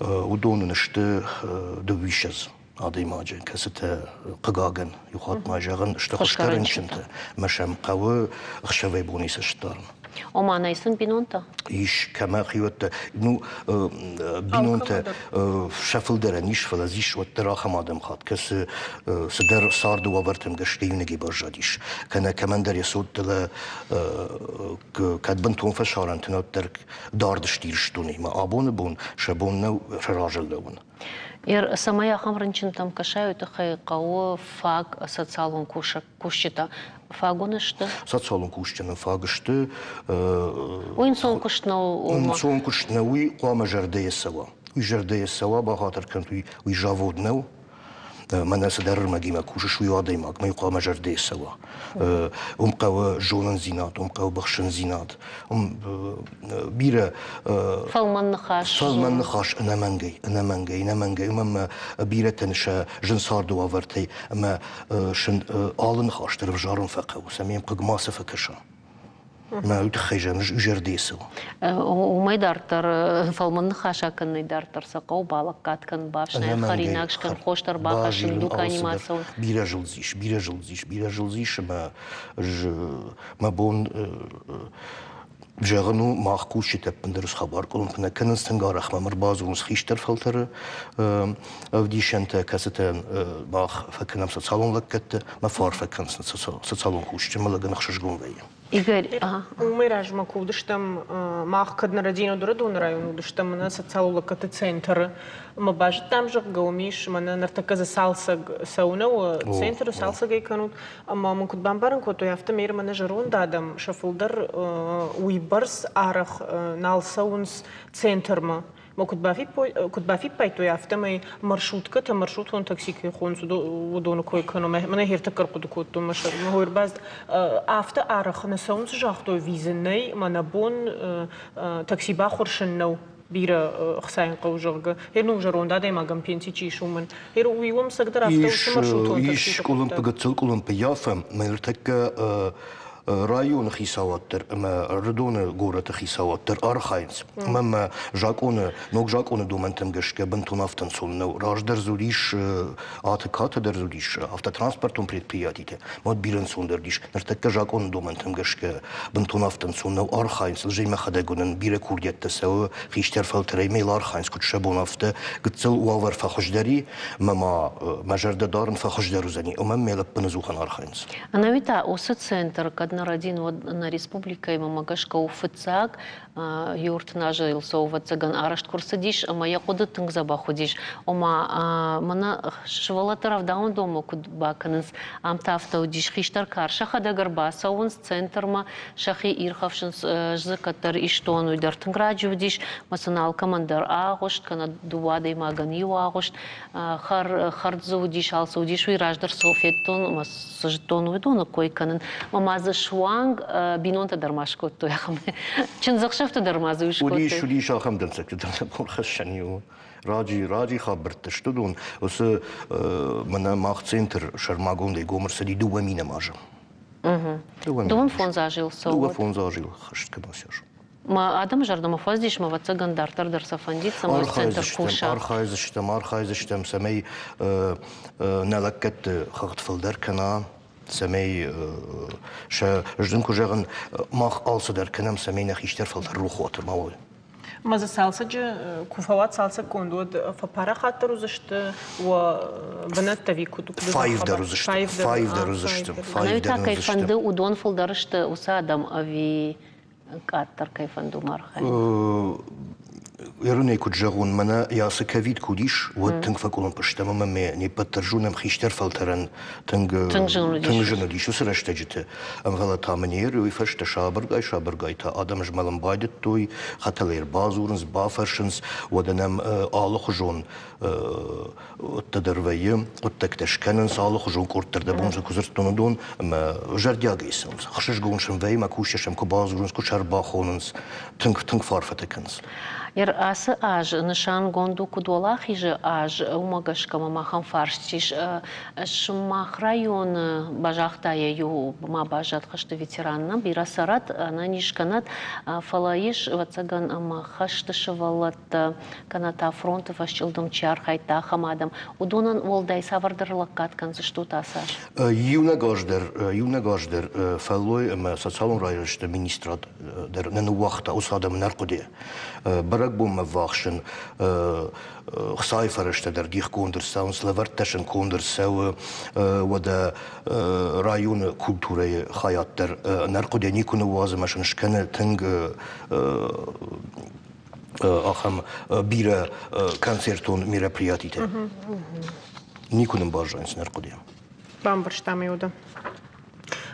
ودون نشته دويشز هذا ماجن كسته قجاجن يخاط ماجن اشته خوش كرنشنته مشام قوي خشوي بونيس اشتارن Omana isın binonta. İş kama xiyot nu binonta şafıldara niş falaziş ve teraxam adam xat kes sedar sardu vavertem gashkeyne gebajadiş kana kamandar yasud tala kadban ton fasharan tnot terk dardıştirştuni ma abone bun şabonna rajallawun Самая хамранчин там кашают хайқауы фаг социалон кушчита фагуны шты. Социалон кушчина фагышты. Уин сон кушнау. Уин сон кушнауи қуама жардея сава. Уи жардея сава бағатыр кент уи жаводнау. Мана садарыр магима кушиш уи адаймаг май қуама жардея сава. Умқауы жонын зинат, умқауы бақшын зинат. Бира Фалманны хаш инамангай умам бира тенша жын сарду авартай ама шын алын хаштыр в жарын фақау самим қыгмасы фақаша ما يتخيجان جرديسو وما دارتر فالمن خاشا كن دارتر سقو بالقات كن بافشنا خريناكش كن خوشتر باخش دوك انيماسيون بيرا جلزيش ما بون جاغنو ماخكوش تبندرس خبر كلهم كنا كنستن غارخ مر بازونس خيشتر فلتر وديشنت كاستن باخ فكنم صالون لكت ما فار فكنس صالون كوش ملغن خشجون وي Игорь, умираж макудыштам мах каднарадино дурадун району душтам на социалула ката центр мабаж там же гаумиш мана нартака за салса сауна центр салса гайканут ама мукут бамбаран кото яфта мер менеджерун дадам шафулдар уйбарс арах нал саунс центрма Мокут бафи пайто яфта май маршрутка та маршрутон таксики хонсу водону кой каноме мана херта каркуду коту машар махор баз афта арах на саунс жахто визеней мана бон такси бахоршеннау бира хсайн қаужырга херну жаронда да магам пенси чишуман хер уйвам сагдар автобус маршрутон такси иш кулум пгацл кулум пяфам мертека район хисаваттыр, районы город хисаваттыр, архайнс. Мама жаконы, ног жаконы думантем гешке бентунафтан соннау. Раждар зулиш, атыкатыдар зулиш, автотранспортом предприятите. Мод бирен сондердиш. Нертекке жаконы думантем гешке бентунафтан соннау архайнс. Лжейме хадагонен бире курдетте сау, хиштер фалтереймейл архайнс, кутше бонафте, гцел уавар фахождари, мама мажарда дарн фахождару зани. Омам мелеп пенезухан архайнс. Анавита осы центр, на на республика има магашка уфыцак юртна жил совацаган арашт курсадиш ама я ходы тыңзаба ходиш ома мана швалатарав даун дома куд баканс амтафта удиш хиштар карша хада гарба саунс центрма шахи ирхавшинс жзакатар иштон уйдар тыңраджу удиш масанал командар агошт кана дувада има ганию агошт хардзу удиш алса удиш уйраждар софеттон мас сажтон уйдона кой канан мамазы шуанг бинонта дармашко то яхам чин захшафта дармазы ушко ودي شاخم دمسك تدور خشنيو راجي خبرت شتدون وس من ماخ центр شرماغون دي гомер сади дуа мина мажа Дом фон зажил со дуа фон зажил хашт кадасяш ма адам жардама фаздиш ма вацаган дартар дарса фандит само центр куша архайзиштем самей налаккет хагтфилдер кана سمي شا جدن كوجان ماخ ألصدر كنام سمينا خيشتر فلتر روح واتر ماوي ماذا سالسج كوفوات سالسة كوندود فبارا خاطر وزشت وبنات تبي كتب فايف درزشتم أنا يتا كيفندو ودون فل درشت وسادم أبي كاتر كيفندو مرخي يروني كنت جاغون منا يا سكافيد كوديش وتنك فكولن بشتما ما ني بترجونم خيشتر فلترن تنجنو ديش وسرشت جت ام غلطا منير ويفش تشابرغاي شابرغاي تا ادم جمالم بايدت توي خاتلير بازورنز بافرشنز ودنم آلخ جون التدربية والتكتشكنن صالح جون كورتر دبونز كوزرتون دون ما جردياغيسن خشش جونشن وي ما كوششم كبازورنز كوشر باخوننز تنك فارفتكنز Jer аз нышан гонду кудола хиже аз умагашкама махан фарштиш шмах район бажахтая ю ма бажат хашты ветеранна бирасарат на нишканат фалаиш вацаган ама хашты шавалат каната фронта фашчилдым чар хайта хамадам удонан волдай савардырлак каткансы что тасаш юна гаждер фалой социалон районшты министрат дер нен вахта усадам наркоде برق بوم مفاخشن خصاي فرشته در ديخ كوندر ساون سلفرتشن كوندر سو ودا رايون كولتوري خيات در نرقدني كونو وازمشن شكن تنگ اخم بيرا كونسرتون ميرابرياتيته نيكونم باجانس نرقدي بامبرشتام يودا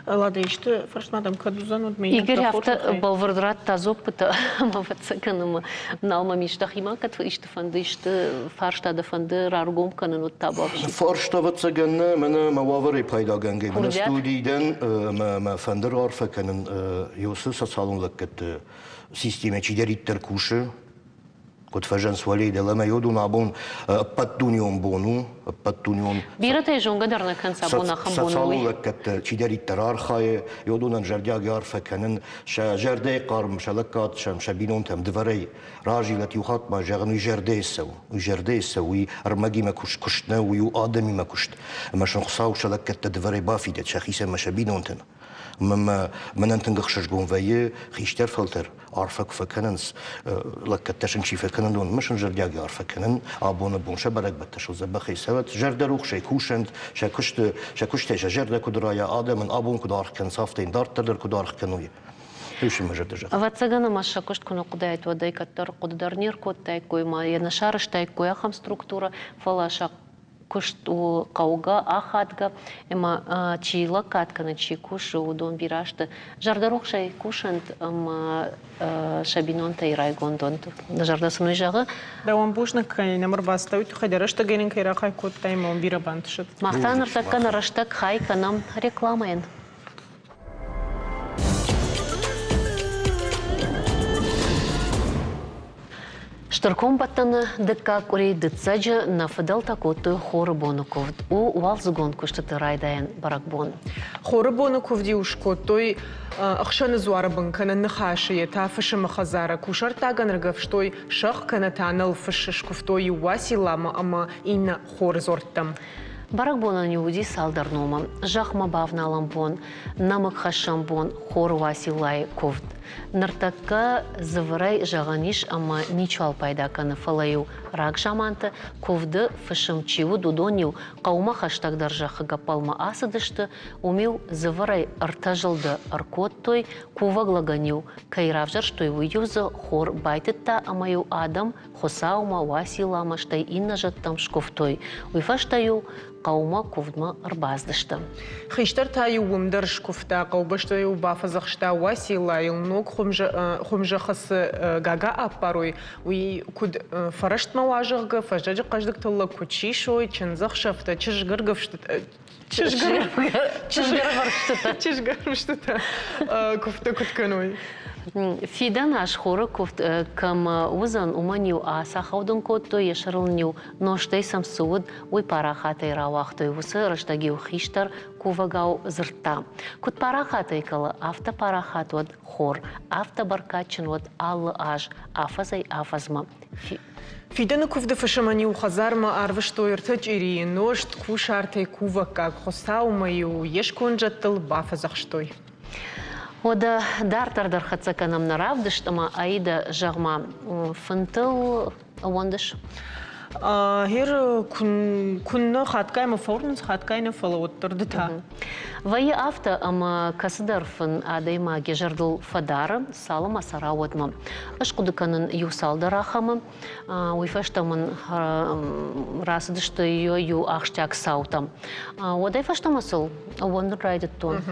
Ладно, işte фаршмадам кадузан от меня. Игорь авто балвардрат тазопыта мавацаканама налма миштахима кат иште фанды иште фаршта да фанды раргом канан от табавши. Фаршта вацаганна мана мававари пайда ганге мана студийден ма фандыр арфа канан юсы социалунлак кат системе чидериттер куши كنت فجأة سوالي ده لما يودون عبون باتونيون بونو باتونيون بيرتي جونغ درنا كان سابونا خمبونوي سالو لكت تشيداري الترار خاي يودون جرديا يعرف كانن جردي قارم شلكات شبينون تم دفري راجي لتي يخاط ما جرني جردي سوي رمجي ما كشتنا ويو آدمي ما كشت ما شنخصاو شلكت دفري بافيدة شخيسة ما شبينون تن من أنتن قخشش جون فيه خيشتر فلتر عارفك فكننس لك تشنشي فكنن دون مش نجرديا عارفك كنن أبونا بون شبرك بتشو زبخي سوت جردروخ شيء كوشند شكشت جرد كدرايا آدم من أبون كدار كن صافتين دار تدر كدار كنوي إيش مجرد واتساقنا ما شكشت كنا قدايت وداي كتر قدر نير كود تايكوي ما ينشارش تايكوي خم структура فلاشق кушт у кауга ахатга эма чила каткана чи куш удон бирашты жардарук шай кушант ама шабинон тайрай гондон жардасыны жагы давам бушна кай намыр бастау хадярашта генин кайра хай код тайм он бира бантшыт мактаныр таккан раштак хай канам рекламаен Штарком баттаны дыкка курей дытсаджа на фадал такоты хоры бонуковд. У валзгон куштаты райдаян баракбон. Хоры бонуковди ушко той ахшаны зуарабын кана нахашие та фышы махазара кушар таган ргавштой шах кана танал фышышкуфтой василама ама инна хоры зорттам. Баракбона неуди салдарнома, жахма бавна ламбон, намык хашамбон, хор василай ковд. Нартака заварай жаганиш ама ничал пайдаканы фалаю рак жаманты, ковды фышымчиву дудонил, қаума хаштагдар жахыга палма асыдышты, умел заварай артажылды аркоттой, куваглаганил, кайравжар, что его юза хор байтытта амаю адам, хосаума василама, штай инна жаттам шковтой. Уйфаштаю قوما كوفدما أربازدشتا. خيشتر تايو ومدرش كوفتا قوبشتا يو بافزخشتا واسيلا يلنوك خمجة خص غاغا أباروي وي كود فرشت مواجهة فجاج قجدك تلا كوتشي شوي چنزخ شفتا چشگرگفشتا چشگرفشتا كوفتا كوتكنوي. فيدا ناش خورا كوفت كم وزن ومنيو آسا خودن كوتو يشرلنيو نوشتي سمسود ويباراخاتي راوختو وسا رشتاگيو خيشتر كوفاگاو زرتا. كوت باراخاتي كلا افتا باراخات ود خور افتا بركاتشن ود آل آج آفازي آفازما. فيدنا كوفد فشماني وخزارما أرفشتو يرتج إري نوشت كوشارتي كوفاكاك خستاو مايو يشكون جتل بافزخشتوي. Ода дартардар хацаканам наравдыш, тама аида жағма фынтыл ондыш. Хер күнні хаткайма форныз хаткайна фалауаттырды та. Вайы авто ама касыдарфын адайма гежардыл фадары салым асара отма. Ашқудыканын юсалдар ахамы, уйфаштамын расыдышты ю ақштяк саутам. Одай фаштамасыл, ондыр райды тон.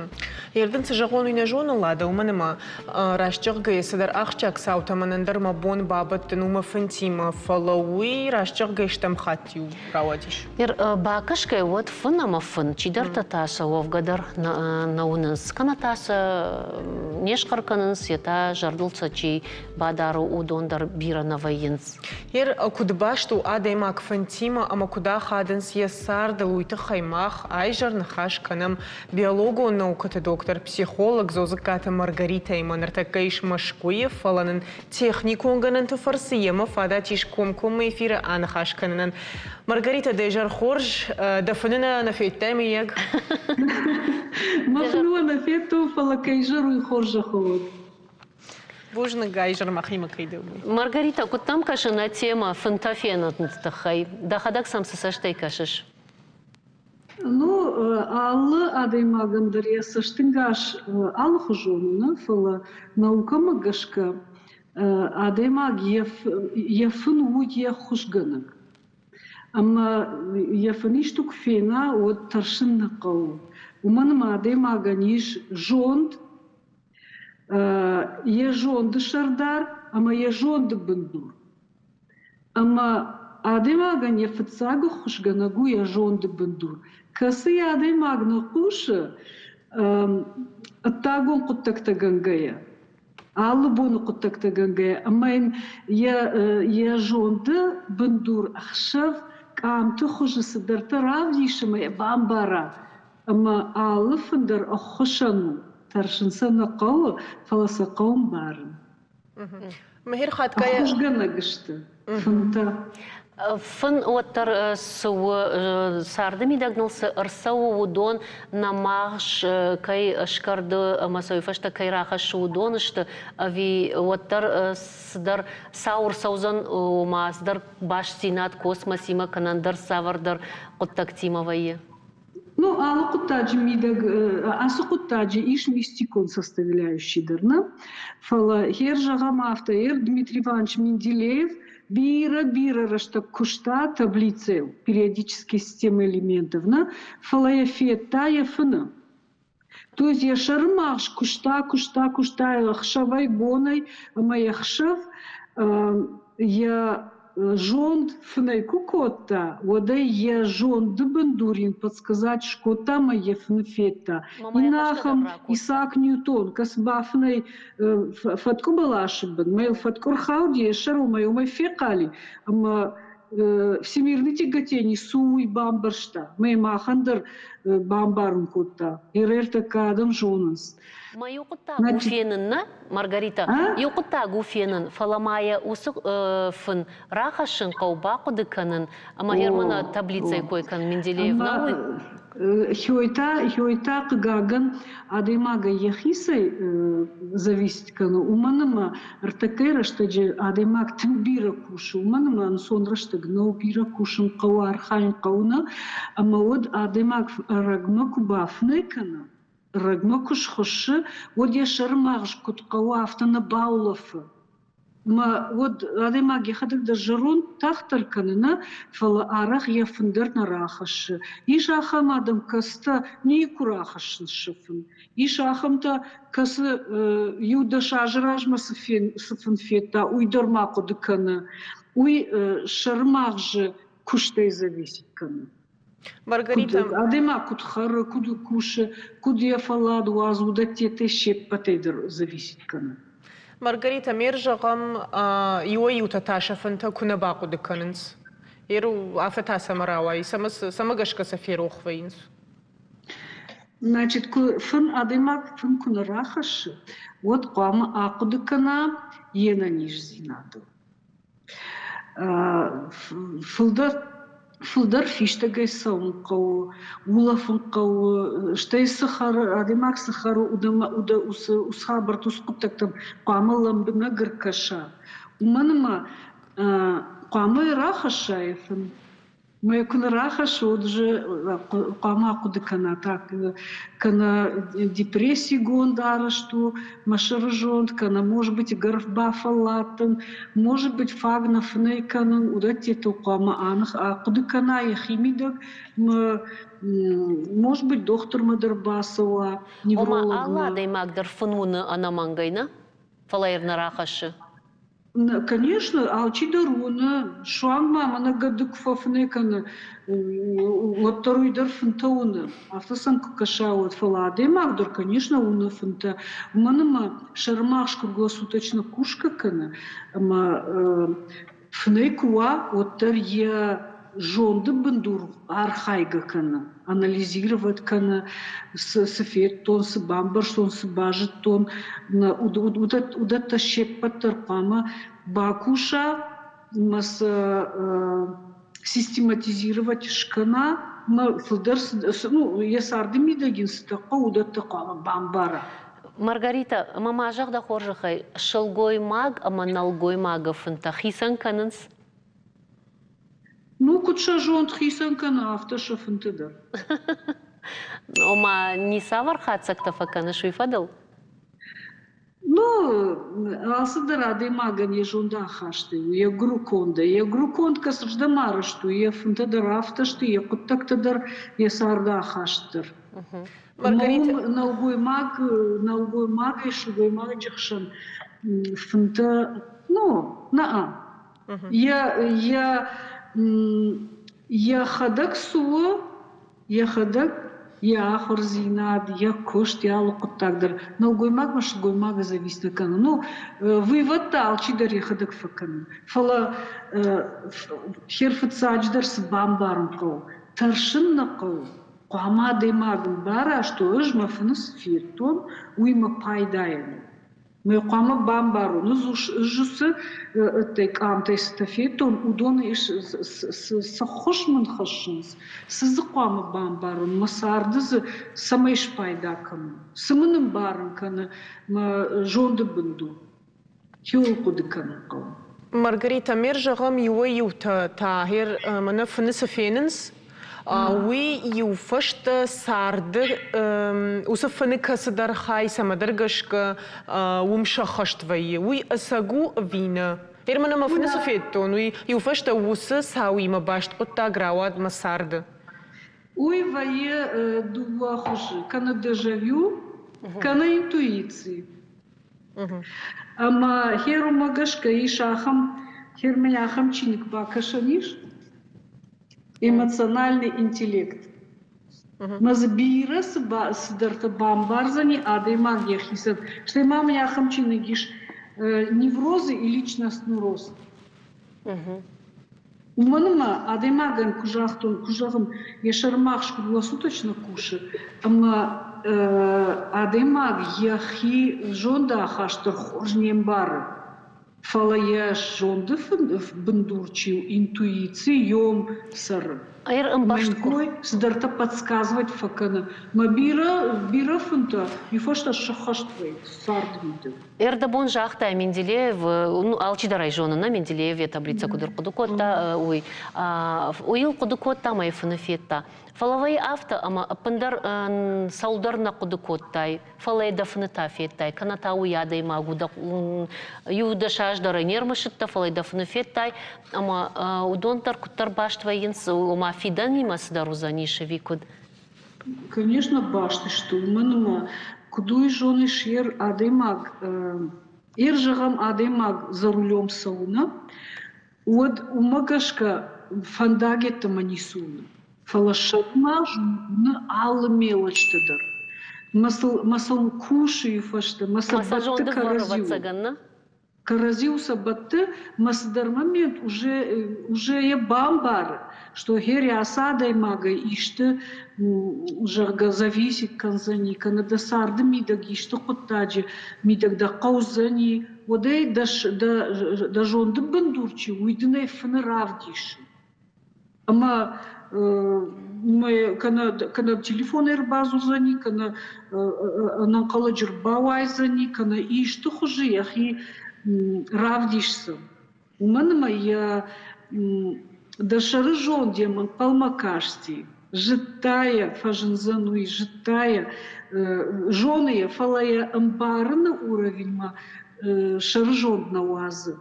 Ердің сыжағон үйне жоны лады, уманыма рашчық гайсыдар ақштяк саутамынындар ма бон бабыттын ума фынтима фалауи рашчық гайштам хаттю рауадиш. Бакашкай вот фынама фын, чидар татаса овгадар науныз. Канатаса нешқарканыз, ета жардылца чей бадару удондар бира на вайыныз. Кудбашту адаймак фынтима, ама куда хадынс ясардыл уйты хаймах, айжар нахаш канам биологу наукаты доктор, психолог, зозыката Маргарита Иманартакаиш Машкуев, фаланын техникунганын туфарсиема, фада тиш ком эфира анахаш кананын. Маргарита дежар хорж, дафанына на фейтами яг. Махнула на фету, фалакайжару и хоржа ход. Божна гайжар махима кайдылы. Маргарита, кутам кашана тема фантафена тахай. Дахадак сам сасаштай кашаш. Ну, аллы адаймагындар ясаштынгаш аллы хожонуна, фала наука магашка адаймаг яфын уйя хушганак. Ама яфыништук фена от таршынна қау. Уманым адаймаганиш жонд, я жонды шардар, ама я жонды бындур. Ама адаймаган яфыцага хушганагу я жонды бындур. Касы адаймагна кушы аттагон куттактагангая. Аллы боны куттактагангая. Ама я жонды бындур ахшав камты хужысыдырты равдишыма я бамбара. Ама аллы фындар ахушану. Таршынсана қауы, фаласа қауым барын. Махир хаткая... Ахушгана гышты. Фынта. Фын оттар сауы сарды медагнылсы ырсау удон намағш кай шкарды масауифашта кайрахаш удон ішті ави оттар сыдар сауыр саузан маздар баш синат космосима канандар савардар қоттактимавайы. Ну, алы кутаджи мидаг, асы кутаджи иш мистикон составляющий дарна. Фала хер жагамафта, Дмитрий Иванович Менделеев, бира рашта кушта таблицы периодической системы элементов, на фала я фета я фына. То есть я шармаш кушта, хшавай гоной, моя хшав, я жонд фней кукота, водай я жонд бандурин подсказать, что там я фнфета. Инахам Исаак Ньютон, касбафней фатку балашибан, мейл фаткур хауди, шару мою май фекали, ама всемирный тяготение суй бамбаршта, мей махандер бамбарун кота, ирерта кадам жонас. Ма юқытта гуфенінна, Маргарита, юқытта гуфенін, фаламая усық фын рахашын қауба құдыканын, ама ермана таблицай койкан Менделеев науй? Хойта қыгаган адаймага яхисай зависит кану, уманыма артакайра, что же адаймаг тым бира кушы, уманыма ансон раштаг нау бира кушын қауа архайн қауна, ама од адаймаг рагма кубафны кана. Рагма кушхошы, вот я шармагш кутқауа автона баулафы. Ма вот адаймаг яхадык да жарон тахтар канына, фала арах я фындыр на рахашы. Иш ахам адам каста не курахашын шыфын. Иш ахамта касы юда шажыражма сыфын фета, уйдырма кудыканы. Уй шармагжы куштай зависит каны. Маргарита... Адема кудхары, куду куши, куду я фаладу, азуда тете шеппатейдер зависит каны. Маргарита, мер жағам иой утаташа фанта күні бақу дыканынс. Еру афета самарауай, самагашка саферу ухвайынс. Значит, фын адема фын күні рахашы, вот қуамы ақу дыкана ена ниш зинаду. Фылда فلدر فيشتغي سون قو ولا فن قو شتي سخر أديماك سخر ودا وصابر تسقطك قامل لم بنجر كشا ومنما قامل راح الشايفن ما يكون راح شو دج قاما قد كنا так كنا депрессии гондаршту машаржонт кана может быть гарфбафалатн может быть фагнов нейканын удати то қама анх قد кана яхимидак может быть доктор Мадырбасова невролог. Ома алла даймагдыр фунуны анамангайна фалайрна рахашы. Конечно, алчидаруна, шуангма, мана гадук фафнекана, лапторуйдар фантауна, автосан кашауат фалады, магдур, конечно, уна фанта. Манама шармаш круглосуточно кушка кана, ама фнекуа оттар я жонды бандур архайга кана, анализировать кана сфет тон с бамбар тон с бажет тон удата шепатар пама бакуша мас систематизировать шкана ма флдер ну я сардими дагин стака удата кама бамбара. Маргарита, мама жагда хоржахай шылгой маг, ама налгой мага фантахисан канынс? Ну, кутша жон тхисан кана автоша фантедар. Ома не савар хацак тафакана шуйфадал? Ну, алсадара де маган я жонда хашты, я груконд касажда марышту, я фантедар автошты, я куттактадар, я сарда хаштыр. Маргарита. Налгой маг, и шугой маг джахшан фанта, ну, Я хадак суо, я хадак, я ахор зинад, я кошт, я лукуттагдыр. Но гоймаг маш гоймага зависит на кана. Ну, вывод алчидар я хадак факан. Фала херфацадждар с бамбаром кол. Таршин на кол. Куама демагн бара, что ыжма фнус фиртон, уйма пайдаян. Мы куама бамбару, ну жусы тек амтай стафетон, удон иш с хошман хошнс, с куама бамбару, масардыз самайш пайдакам, саманым барн кана, жонды бунду, хиол кудыкан кал. Маргарита, мержагам юта тахир мана фнус фененс. وی یو فشت سرد وصفنی کس در خای سمدرگش که ومش خشت وی اسگو وینا ایرمن ما فنی سفیدتون وی یو فشت وس ساوی ما باشت قطع گراود ما سرد. وی دوا خوش کنه دژاویو کنه اینتوییسی. اما هیرو مگش که ایش آخم هیر من آخم چینک باکشانیش. Эмоциональный интеллект. Мазбира сдарта бамбарзани адаймаг яхисат. Что мама яхам чинагиш неврозы и личностный рост. Уманма адаймаган кужахом яшармах круглосуточно кушает. Ама адаймаг яхи жонда хаштар хожнем бара. Фалая жонды бандурчил интуицием сар. Мой сдарта подсказывать факана. Бира фунта и фашта шахаштвей сардвиды. Эрдабон жахта Менделеев, алчидарай жонына Менделеев таблица кудыр кудукотта, уил кудукотта май фунафетта. Фалавай авто, ама пандар саударна кудукоттай, фалай дафната феттай, каната уядай магуда, юда шаждара нермышитта, фалай дафнафеттай, ама удонтар куттар баштвайинс, ума фидан нимас дарузаниша викуд. Конечно, башты, что уманма, кудуй жены шер адемаг, иржагам адемаг за рулем сауна, вот умагашка фандагета манисуна. Фалашатма жуна алла мелочтадар. Масал кушаю фашта, масал батты каразиу. Каразиу сабатты, масадар момент уже я бамбар, что хери асадай мага ишты жарга зависит канзани, канада сарды мидаг ишты хуттаджи, мидаг да каузани, водай да жонды бандурчи, уйдынай фанеравдиши. Ама мы когда телефон базу зани, когда на колледж бауай зани, когда и что хуже, яхи равдишься. У меня я дашары жон демон палмакашти, житая фажензану и житая жены фалая амбара на уровень ма шаржон на уазы.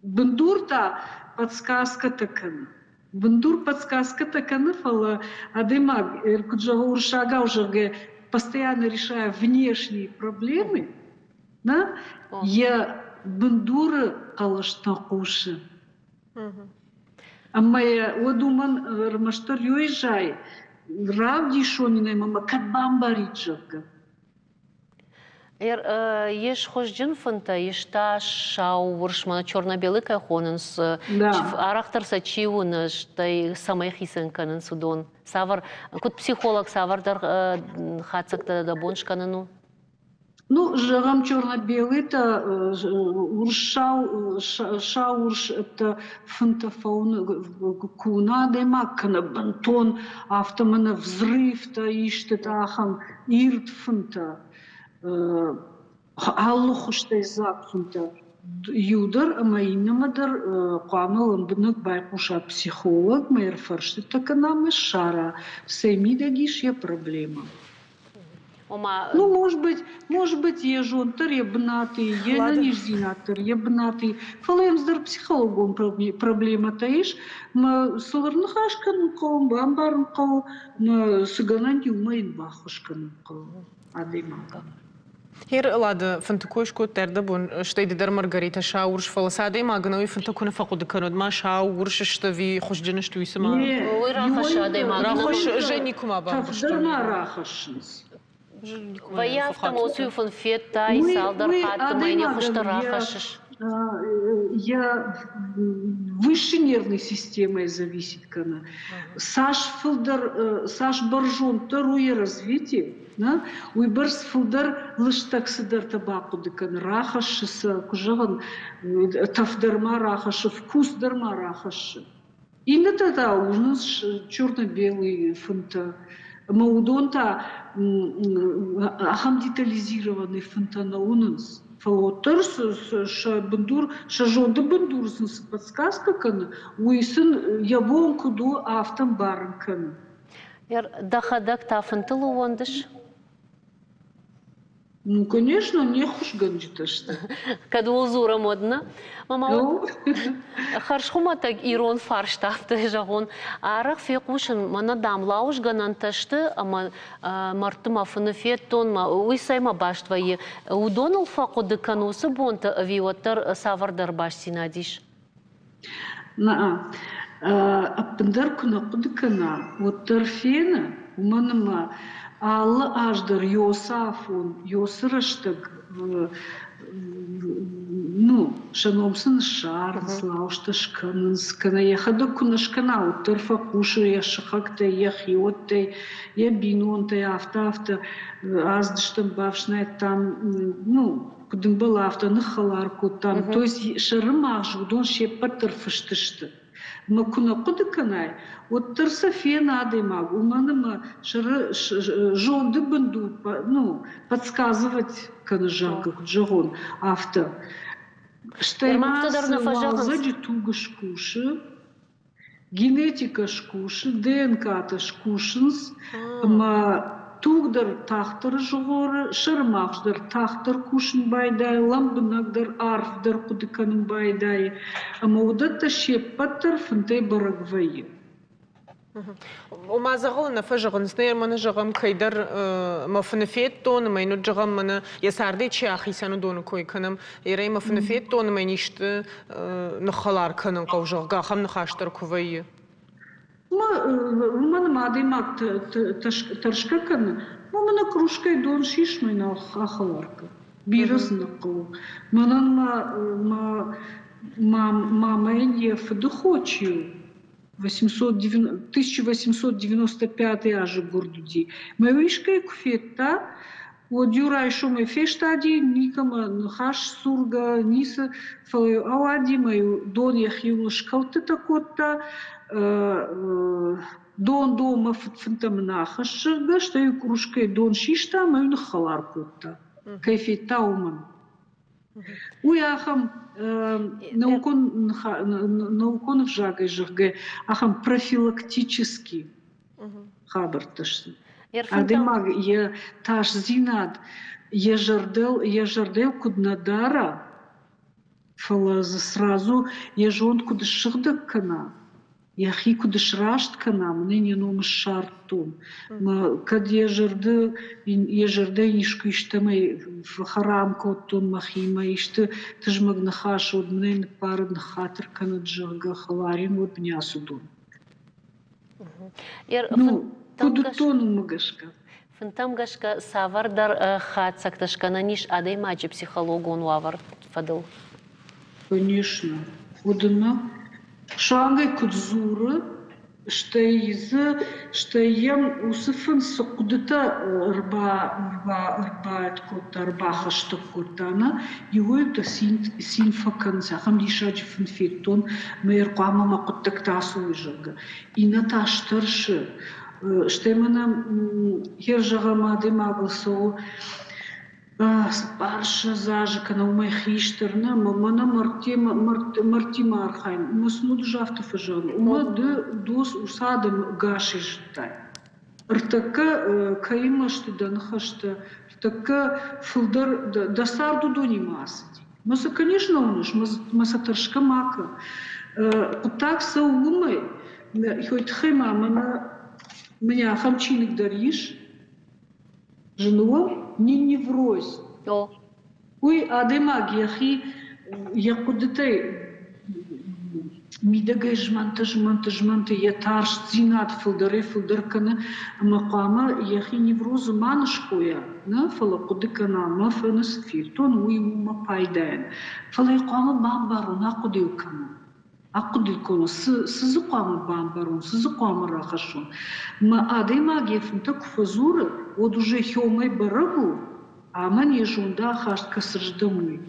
Бендур-то подсказка такая. Бендур подсказка такая, фала адемаг, куджавур шага уже постоянно решая внешние проблемы, да? Я бендура калашта куши. А моя одуман рамаштар юежай, равди шонина мама кадбамбариджавга. Еш хожден фонта, ешта шау вуршмана черно-белый кайхоненс, арахтарса чиуна, штай самай хисенканен судон. Савар, кут психолог савардар хацакта да боншканену? Ну, жагам черно-белый, это шаурш, это фантафон, куна, даймакана, бантон, автомана взрыв-то, иште-то ахам, ирт фанта. Аллаху что изакунта юдар, а моинамадар камалам бнак байкуша психолог, майр фарши таканам шара, семи дагиш я проблема. Ну, может быть, я жонтар, я бнатый, я наниждинатор, я бнатый. Фалаемсдар психологом проблема таиш, ма соларнахашкан ком, бамбарн ком, ма сагананди умаин бахушкан ком, адеймага. Hier lade فنتكوشكو تردا بون شتي در مارغريتا شاورش فلسادي ما غنوي فنتكون فقد كنود ما شاورش شتوي خوش جنشتو يسما وي راخشادي ما راخش جنيكم ابا تفدر ما راخشنس ويا автомосию фон фетта и салдар хат майне хошта рахашш. Я высшей нервной системой зависит кана. Саш баржон таруе развитие. Уйбарс филдар лишь так сидар табаку декан рахаши са кужаган тафдарма рахаши вкус дарма рахаши. И на тогда у нас черно-белый фунта. Маудонта ахам детализированный фунта на унас. Фалотер шабендур шажонда бендур с подсказка кана. Уйсын ябон куду автом барн кана. Дахадак тафантылу вондыш. Ну, конечно, не хуш ганджиташта. Кадул зура модна. Мама, харшхума так ирон фарштафты жагон. Арах фекушен мана дамлауш гананташты, ама мартыма фунафеттон, ма уйсайма баштвае. Удонал факуды канусы бонта авиотар савардар баштинадиш. Аппендар кунакуды кана. Вот торфена, уманама, алла аждар йосафун, йосыраштаг, ну, шаномсын шар, слаушташканын, скана, яхада кунашкана, вот торфа куши, я шахакта, я хиоттай, я бинонтай, авто, аздыштам бавшнай там, ну, кудым была авто, нахаларку там, то есть шарымах жудон шеппа торфыштышты. Но кунакуды канай, вот торсофе надо имаг, у меня жонды бенду, ну, подсказывать канажанка, джагон, авто. Что има слаза джитуга шкуши, генетика шкуши, ДНК-то шкушинс, ма тугдар тахтар жогоры, шармахдар тахтар кушин байдай, ламбынагдар арфдар кудыканын байдай, ама удатта шеппаттар фынтай барагвайы. وما زغلنا فجغن سنير من جغم كيدر مفنفيت تون ما ينو جغم من يساردي تشي أخي سانو دونو كوي كنم يري مفنفيت تون ما ينشت نخلار كنن قوجغ قاخم نخاشتر كوي ما مادي ما ترشكا كنا ما кружка и дон шишмай на ахаларка бирас нақу манан мама не фдухочи 1895 аж гордуди. Мавишка и куфета Вот дюрай шумы фештади, никама нахаш сурга, ниса, фалаю ауади, мою дон яхиула шкалты такота, дон дома фантамнаха шырга, что и кружкой дон шишта, мою нахалар кота. Кайфи тауман. Уяхам наукон в жагай жырге, ахам профилактически хабарташны. Адемаг я таш зинад ежардел куднадара фалаза сразу ежон куда шырдак кана яхи куда шрашт кана мне не nom шартум кад ежарды нишку иштамай в харам коттун махима ишты тыжмаг нахаш од мне пара нахатр кана джага халарин вот бнясудун. Кудутону мыгашка. Фантам гашка савардар хатсакташкана ниш адай маджи психологон вавар фадыл. Конечно. Удана. Шангай кудзура, что ем усыфан сокудата рба хашта котана, его это синфаканца, хам дишач финфитон, мэр кама макоттактасу жага. И наташтарши. Что именно ержагамады магасо спарша зажика на умай хиштерна мамана мартима архайн маснуд жафтафажан ума дос усадам гашиштай ртака каима что данхашта ртака филдар дасарду дони масади маса конечно уныш масатаршка мака так саумай хоть хема мана меня хамчиник даришь, жену не невроз. Уй, адемаг яхи я куда-то мидагай жманта я тарш зинат филдеркана макама яхи неврозу маншкоя на фала кудыкана мафана сфиртон уй ума пайдаен фала якама бамбару на кудыкана. Акудикону сызыкамы бамбарун, сызыкамы рахашун. Ма адемаги фунтак фазура, вот уже хёмай барагу, а мане жунда хашт касырждамы.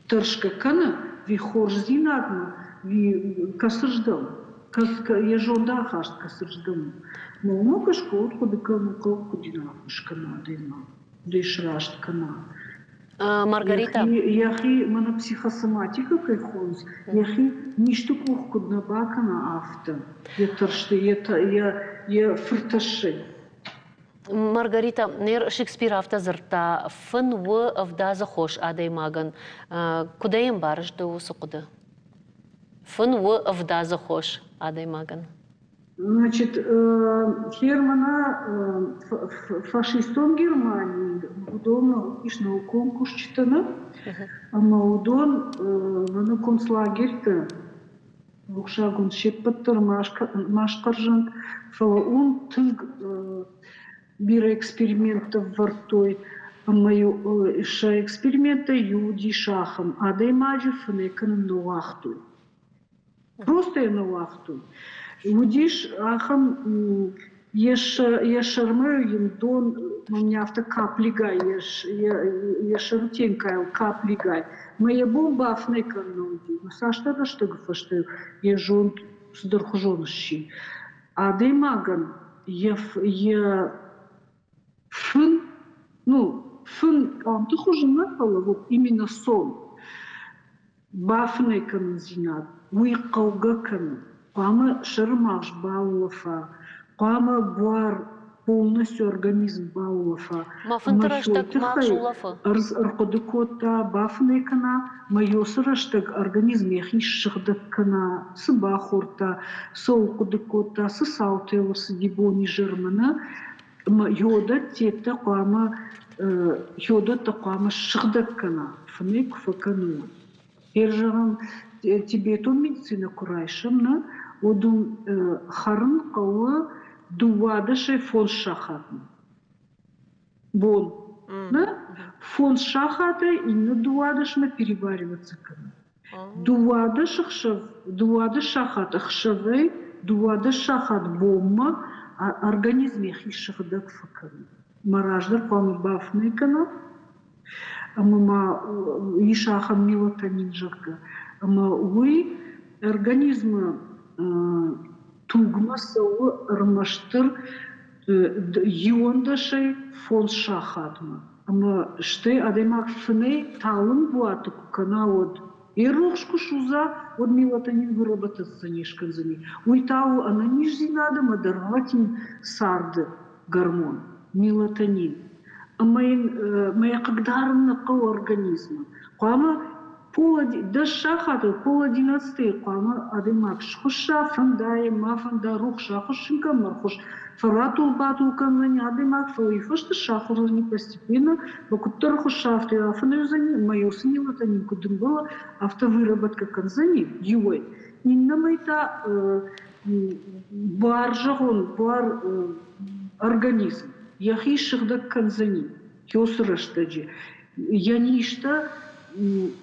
Тыршка кана, ви хорждинадма, ви касырждам. Я жунда хашт касырждамы. Но много школ, кудыкану кудинахушкана адема, дышрашт кана. Маргарита. Яхи мана психосоматика кайхонс. Яхи ништо кухкудна бака на авто. Я торшты, я фырташи. Маргарита, нер Шекспир автозырта фын вы авда захош адай маган. Куда им барыш да усу куда? Фын вы авда захош адай маган. Значит, Хермана фашистом Германии, удон иш науком кушчитана, а маудон вана концлагерьта, вухшагун шеппаттар машкаржан, фалаун тылг бира экспериментов вартой, а мою ша эксперимента юди шахам, а дай маджи фанекан на вахту. Просто я на вахту. Удиш ахам ешармаю им дон у меня авто каплигай ешарутенькая каплигай моя бомба афнека ноги но саштара что гфашты ежон сдорхужонщи а демаган е фын ты хуже напала вот именно сон бафнека назинат уйкаугакан Кама шармаш баулафа, кама буар полностью организм баулафа. Мафынтыраштак макшулафа. Аркодыкота бафнекана, майосыраштак организм яхи шыхдаккана, сыбахорта, солкодыкота, сысалтело сдибони жирмана, йода тета кама шыхдаккана, фнек факану. Ержаган Тибету медицина курайшымна, одун харын кауы дуадышы фон шахатны. Бон. Фон шахаты инна дуадышна перевариваться кана. Дуадыш шахат ахшавы, дуадыш шахат бомма, организм яхи шахдак факаны. мараждар қамы бафны кана. Ама ишахам мелатонин жакка. Ама уй организмы тугмасы ырмаштыр юондашай фон шахатма. Ама шты адемак фней талын буату кана вот ирухшку шуза вот мелатонин выработаться нишканзани. Уйтау она нижзинада мадарватин сарды гормон мелатонин. Моя когда кау организма. Кама да шахату пол 11 кама адемак шхуша фандае мафанда рух шахушинка мархуш фаратул батул канзани адемак фоифашта шахурни постепенно бакуттар хушафты афанюзани мою мелатонин кудым было автовыработка канзани юой. Нинна майта бар жагон бар организм. Яхишыгда канзани, кёсырыштаджи. Я ништа,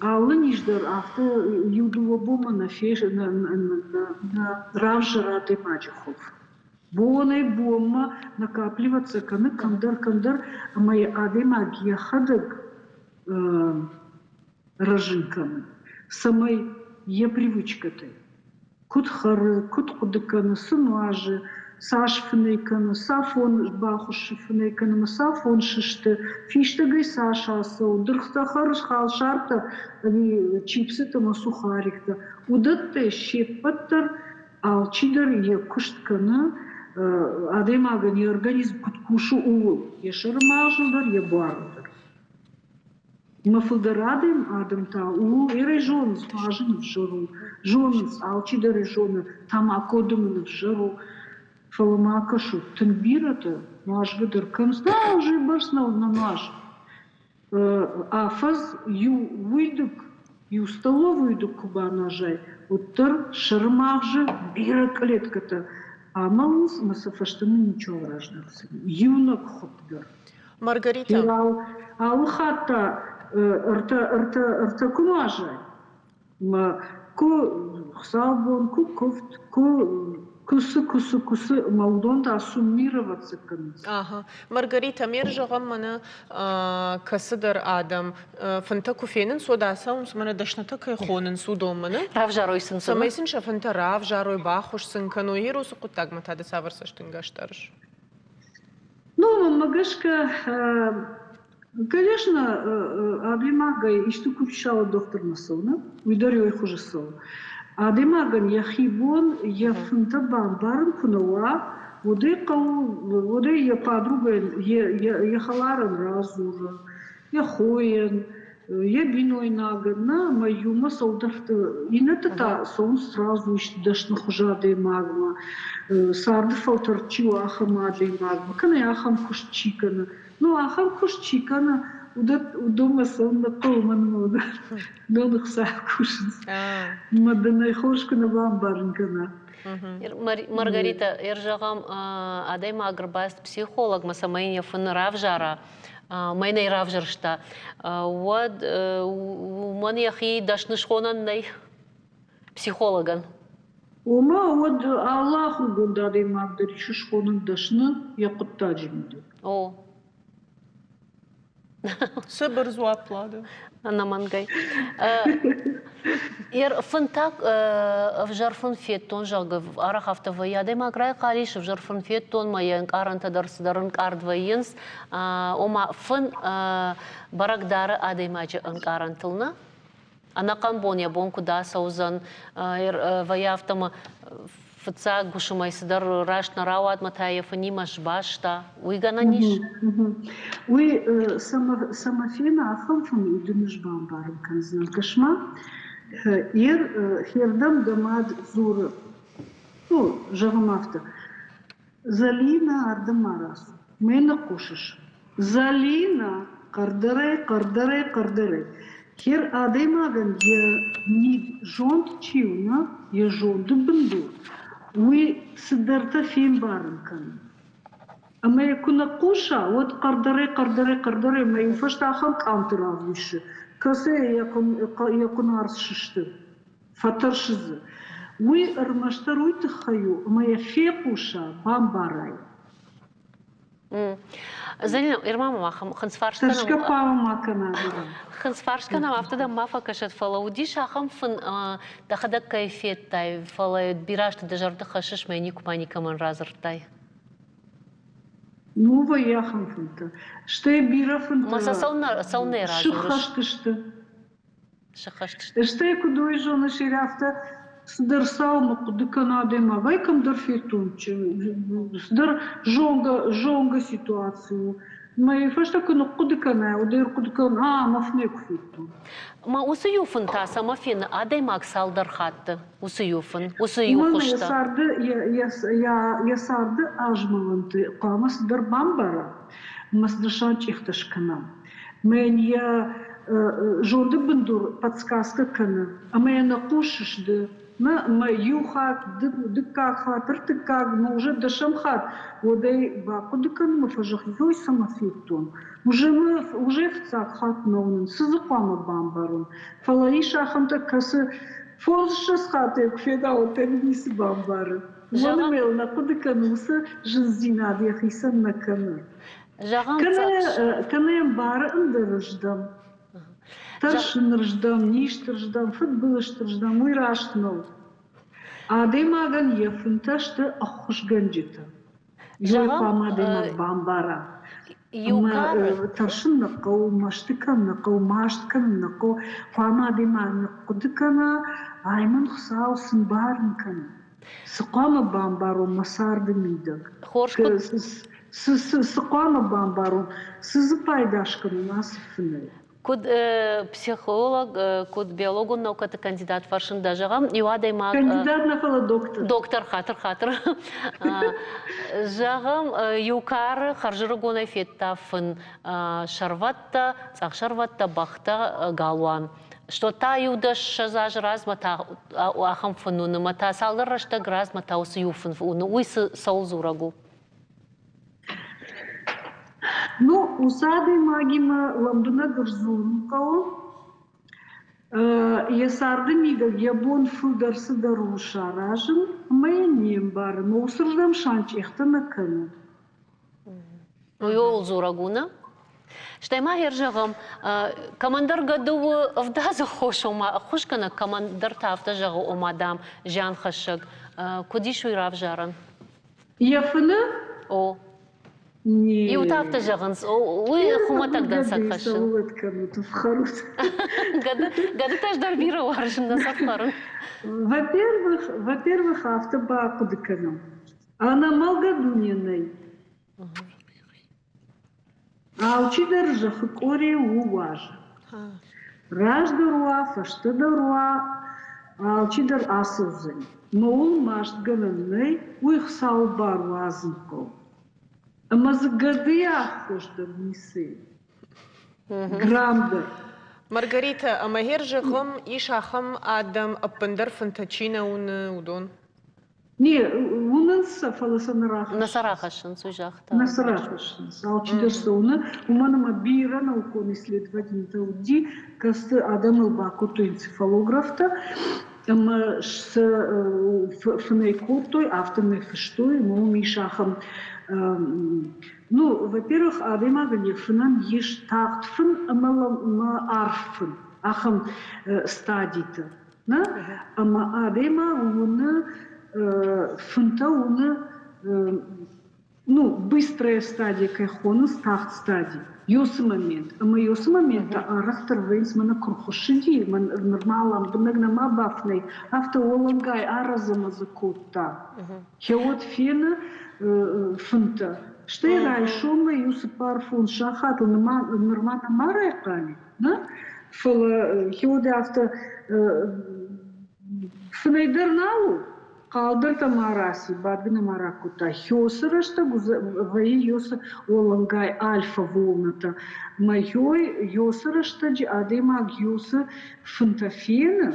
аллы нишдар авто юдува бома на феш на равжара демаджихов. Бонай бома накапливаться кандар моя адемагия хадак рожинками. Самой я привычка-то. Кут хары, кут кудыканы, сынуажи. Саш фнейканы, сафон бахуш фнейканы, сафон шишты, фиштагай саша асау, дырхтахар шхал шарта, чипсы тама сухарикта. Удатты щепаттар, алчидар е куштканы, адемаган е организм куткушу уыл. Е шырмажылдар, е барылдар. Мафылдарадым адамта уыл, ере жоныз мажын в жыру, жоныз алчидар жоны тамакодымын в жыру. Фаламакашу тенбирата наш гыдыр кымсна уже барсна на наш. А фаз ю выйдук, ю столовую выйдук куба нажай. Уттар шармах же бира клетката. А малус масафаштаны ничего вражнахсы. Юнак хопдыр. Маргарита. Алхата рта кумажай. Ма ку хсалбон, ку кофт, ку Кусы Молдонда суммироваться конец. Ага. Маргарита, мер жағам мана касыдар адам фанта куфенин содаса умс мана дашната кай хонин судом мана. Рав жарой сын сын. Самайсын ша фанта рав жарой бахуш сын кану ирусу кутаг матады саварса штынгаштарыш. Ну, магашка, конечно, аблимага ишту купшала доктор Насовна, уйдарю их уже сова. Адемаган яхибон яфнта бамбарн кунова, воды я подруга я халаран разура, я хоен, я биной наган, на мою масолдарта, и на та сон сразу ищет дашна хужады магма, сарды фалтарчу ахама магма, кана ахам кушчикана, ну ахам кушчикана. Дома сон на полман нонах сакушин. Мадана хошка на бамбарнкана. Маргарита, ержагам адайма агрбаст психолог масамайня фын равжара. Майнай равжаршта. Вот ман яхи дашнышхонан най психологан. Ома вот Аллаху гундадей магдari шишхонан дашны якуттаджимди. О. Сыбыр зуаплады. Анамангай. Фынтак в жарфын феттон жалгы арах автовая демаграй қалиш в жарфын феттон майын каранта дарсыдарын кардвайынс ома фын барагдары адаймачы анкарантылна. Анакан боня бонку да саузан вая автома фца гушумайсыдар рашна рауат матаев нимаш башта уйгана ниш. Уй самофена ахамфам идыныш бамбарым канзан кашма хердам дамад зуры. Ну, жагамафта. Залина ардамарас. Мена кушаш. Залина кардare. Хер адемаган я не жонт чиуна, я жонт бенду. Уи сидарта фим барынкан. Ама якуна куша, вот кардare, ма юфашта ахам кантыравлышы. Касе якун арсшышты. Фатаршызы. Уи армаштар уй тыхаю, ама я фе куша, бамбарай. Залина, Ирмама, хансфаршкана. Ташка пама канада. Хансфаршкана, автода мафа кашет фалаудиш, ахам фан дахада кайфет тай, фалают бираш, ты даже хашиш мэни купани каман разртай. Ну, ваяхам фунта. Что я бира фунта? Маса сауне разрыш. Шихаштышты. Шихаштышты. Что я кудой жона ширафта? Сдерсал мақуды Канады ма, вайкам дар фетунче, сдар жонга ситуацию. Май фашта куну куды кана, удер куды кана, мафнек фетун. Ма усуюфын таса мафин, адай максал дархатты, усуюфын, Мана усуюхышта. я сарды ажмаланты, қамас дар бамбара, масдашан чихташкана. Мен я жонды бындур подсказка кана, а я накушишды. ما يوخات دكاك خاطر تكاك موجة دشم خات وداي باقود كان مفجخ يوي سما فيتون уже вцак хат наунын сызыквама бамбарун фалаиша ахамта касы форшас хаты кфеда отелниси бамбары мономел на кудыкануса жиззина дехисан на каны канаем бары ындырыждам Таршын рждам, ништ рждам, футболышт рждам, уйраштнал. А демаган ефунташты ахушганджита. Йой пама демаг бамбара. Таршын нақау, маштыкан нақау, машткан нақау, пама демаг нақудыкана, айман хсаусын барнкана. Сықама бамбару масарды мидаг. Сықама бамбару, сызы пайдашкану насыфынай. Код психолог, код биологун наукаты кандидат фаршын дажагам, юадай маг... Кандидат на фала доктор. Доктор, хатыр. Жагам юкар харжыры гонай феттафын шарватта, цах шарватта, бахта галуан. Что та юдаш шазаж раз мата ахам фынуны, мата салгар рашта граз мата усы юфын фыуны, уйсы саулзурагу. Ну, усады магима ламбына гырзун кау. Ясарды мига ябон фударсы дару шаражын, мая нем бары, но усырждам шанч эхта на каны. Уйол зурагуна. Штайма ержагам, командар гаду вдазы хошума, хошкана командар тафта жагу омадам, жан хашаг, кудиш уйрав жаран? Яфына? О. Нет. И утавта жагынс, уй хуматагдан сакашын. Гады таждар бира варшын на сафхарын. Во-первых, автоба кудыканым. Она малгадуненной. А учидар жахык оре уважа. Раждаруа, фаштадаруа, а учидар асылзын. Моул машт ганынной, уйх саубару азынков. Мазгады ахошда мисы. Грамда. Маргарита, а магер жагам иш ахам адам аппандар фантачина удон? Не, унынса фаласанарахаш. Насарахашын сужахта. Насарахашын. Алчидерса уманама бира наукон исследовательница уди, касты адам албаку энцефалографта, ама с фнейкотой, автомефештой, мишахам. Ну, во-первых, адемаган ефнам еш тахтфын, ама арфын, ахам стадита. Ама адема уна фунта уна, ну, быстрая стадия кайхона, стахт стадия. Йосы момент. Ама йосы момента арахтар вейнс мана крухошиди, ман нормалам, бнагна мабафней, автоологай аразама закотта. Хеот фена фунта. Что я раньше мы юсы парфун шахат нормально марайками, да? Фала хеоде авто фнейдерналу калдерта мараси бадгна маракута хеосера что ваи юсы олангай альфа волната майой юсера что джи адема юсы фунтафена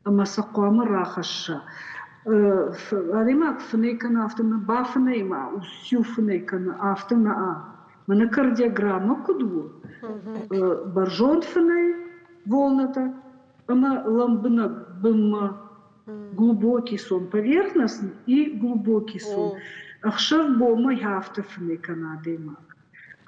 масакома рахаша. Адемак фнейкана автона бафнейма, усю фнейкана автона а. Мана кардиограмма куду. Баржон фней волната, ама ламбна быма глубокий сон поверхностный и глубокий сон. أخشف بوما يهافتفني كنا ديماك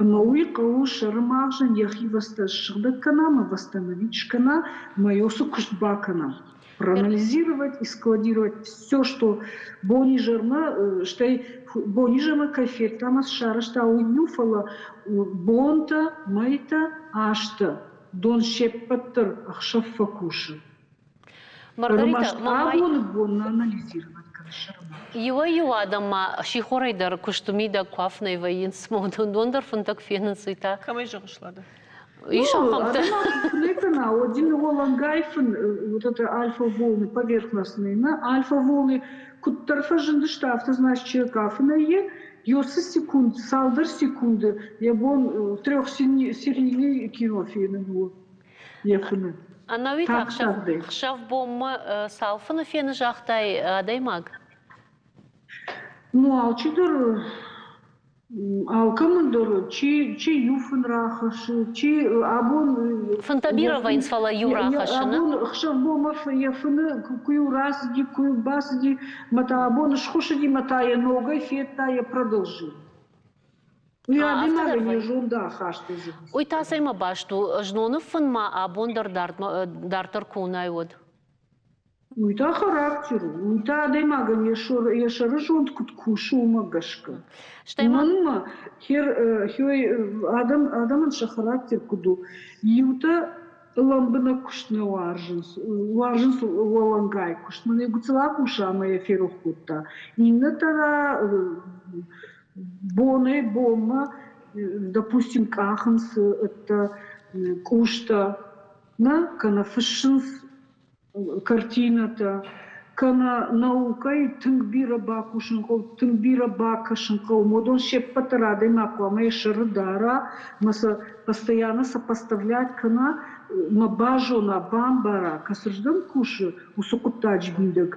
أما ويقو شرماغجن يخي восташшыгда кана, ма восстановичкана, ма ёсукуштбакана. Проанализировать и складировать все, что бонижерна, что бонижерна кафетама с шара, что уюфала бонта, майта, ашта, дон шеппаттер, ахшаф факуши. Маргарита, мамай... бонна анализировать. Его адама шихорайдар куштумида квафной воинс модондор фунтак финансита. Камай жаглада. Один Олангайфен, вот это альфа-волны поверхностные, альфа-волны, кутарфа жендештафта, значит, черкафна е, ёсы секунд, салдар секунды, я бон трехсерийный кинофильм был, ефны. А на вид ахшав бомма салфана фена жахтай адаймаг? Ну, алчидор... Алкамандор, чи юфен рахаши, чи абон... Фантабирова инсфала ю рахашина? Абон хшавбомов ефены, кую разди, кую басди, мата абон шхушади матая ногой, фетая продолжи. Я димага не жунда хашты же. Ой, та сайма башту, жнонов фанма абон дартар кунайод. Уйта характеру, уйта даймага я шарыжон куткушу магашка. Манма адамын характер куду. Юта ламбына кушны варжынс валангай куш. Мне гуцела куша моя ферухутта. Инна тара боны бома, допустим, каханс это кушта на канафышинс картината, кана наукай тынгбира бакушынков, тынгбира бакашынков, модон шеппатара демаква, моя шардара, маса постоянно сопоставлять кана мабажона бамбара, касырждан куши, усукутач биндек,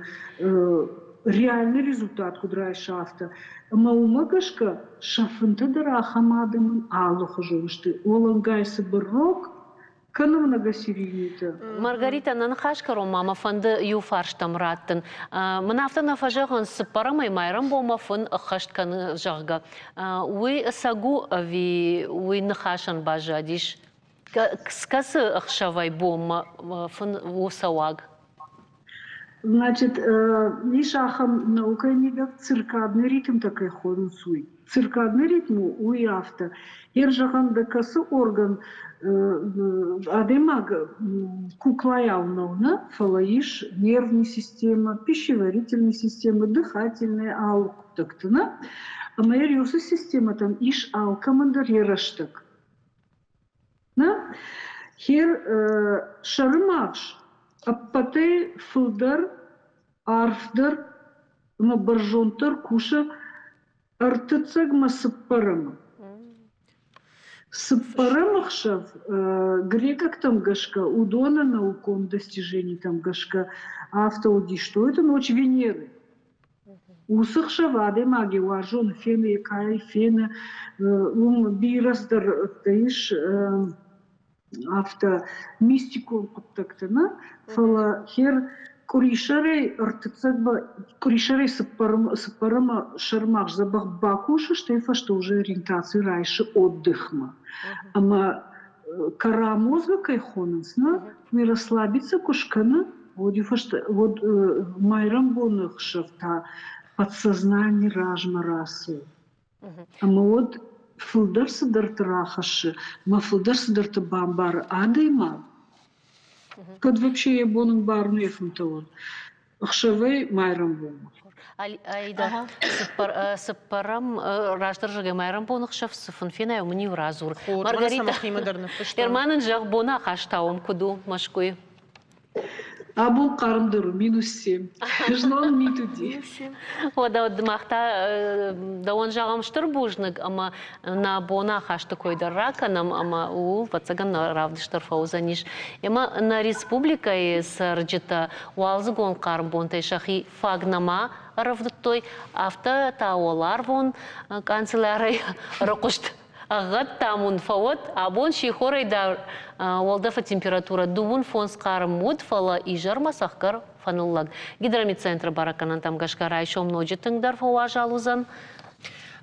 реальный результат кудрай шафта. Маумагашка шафынты дара хамадымын алуха жонышты, олангайсы бұррок, Маргарита, нанхашкаро мама фанды юфарштам раттын. Манафтана фажаган сыппарамай майрам бома фын хаштканы жагга. Уй сагу ви уй нахашан бажадиш. Скасы ахшавай бома фын усаваг. Значит, нишахам наукай нигак циркадный ритм такой ходен суй. Циркадный ритм уй авто. Ержахан дакасы орган адемаг куклаяуновна, фалаиш, нервная система, пищеварительная система, дыхательная алктоктана. А моя рюса система там иш алкамандар ераштак. Хер шармаш, аппатей фылдар, арфдар, мабаржонтар куша, артыцаг масыппарама. Сыппарамахшав, грекак там гашка, удона науком достижений там гашка, автоуди, что это ночь Венеры. Усахшавады маги, уаржон, фена, якай, фена, бирастар, таиш, авто, мистику, так-то, фала, хер, Куришарей артыцагба, куришарей сыппарама шармах забах бакуша, что уже ориентация райше отдыхма. Ама кора мозга кайхонансна, не расслабиться кушкана, вот майрам бонных шафта, подсознание ражма расы. Ама вот фылдарсы дартарахаши, ма фылдарсы дарта бамбар адайма, Кад вообще я бонун барну ефнтован. Ахшавей майрам бонун. Айда, сыппарам раштар жаге майрам бонук шаф сыфын фена умни уразур. Маргарита, Ерманын жақ бона хаштауым куду машкуй. Абул карындыру, -7. Жнон -1. Ода дымақта да он жағамштыр бужнык, ама на бона хашты койдар раканам, ама у ватсаган равдыштыр фаузаниш. Ема на республика сарджита уалзы гон қарым бонтай шахи фагнама равдыттой авто таолар вон канцелярай рокушт. Агат тамун фавот, абон шихорай да уалдафа температура дувун фон скарым муд фала и жарма сахкар фануллаг. Гидромедцентр бараканан там гашкарай шом ноджи тыңдар фауа жалузан.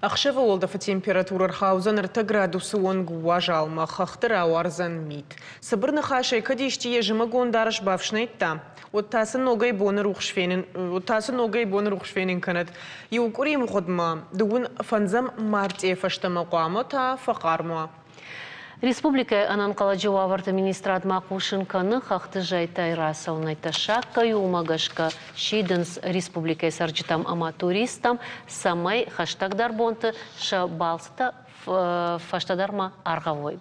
Ахшева олда фа температура рхаузан рта градусы он гуажалма, хахтыра уарзан мит. Сабырны хашай кадишти ежима гондарыш бавшнайтта. Вот тасы ногай боны рухшвенин канат. Юкурим ходма, дугун фанзам марте фаштама қуама та фақарма. Республика Ананкаладжи аварты министрат Макушинканы хақты жайтай расауынайта шаққа юмагашка шидынс республика сарджитам ама туристам самай хаштагдар бонты шабалсыта фаштадарма арғавой.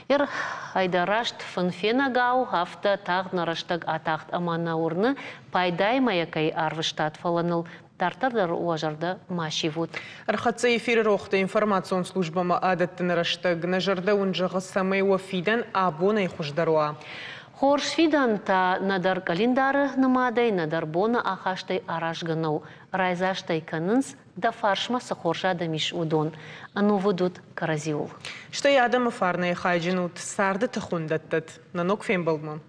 Ер айдарашт фынфенагау хафта тағд нараштаг атақт амана урны пайдаймаякай арвыштат фаланыл тартардар уажарда машивут. Архатса эфиры рохта информацион службама адаттын раштаг нажарда унжағы самай уафидан абонай хуждаруа. Хорш фидан та надар календары намадай надар бона ахаштай арашганау. Райзаштай канынс да фаршмасы хорша дамиш удон. Ану вудут каразиул. Что я адама фарная хайджинут сарды тахундаттат. Нанок фембалма.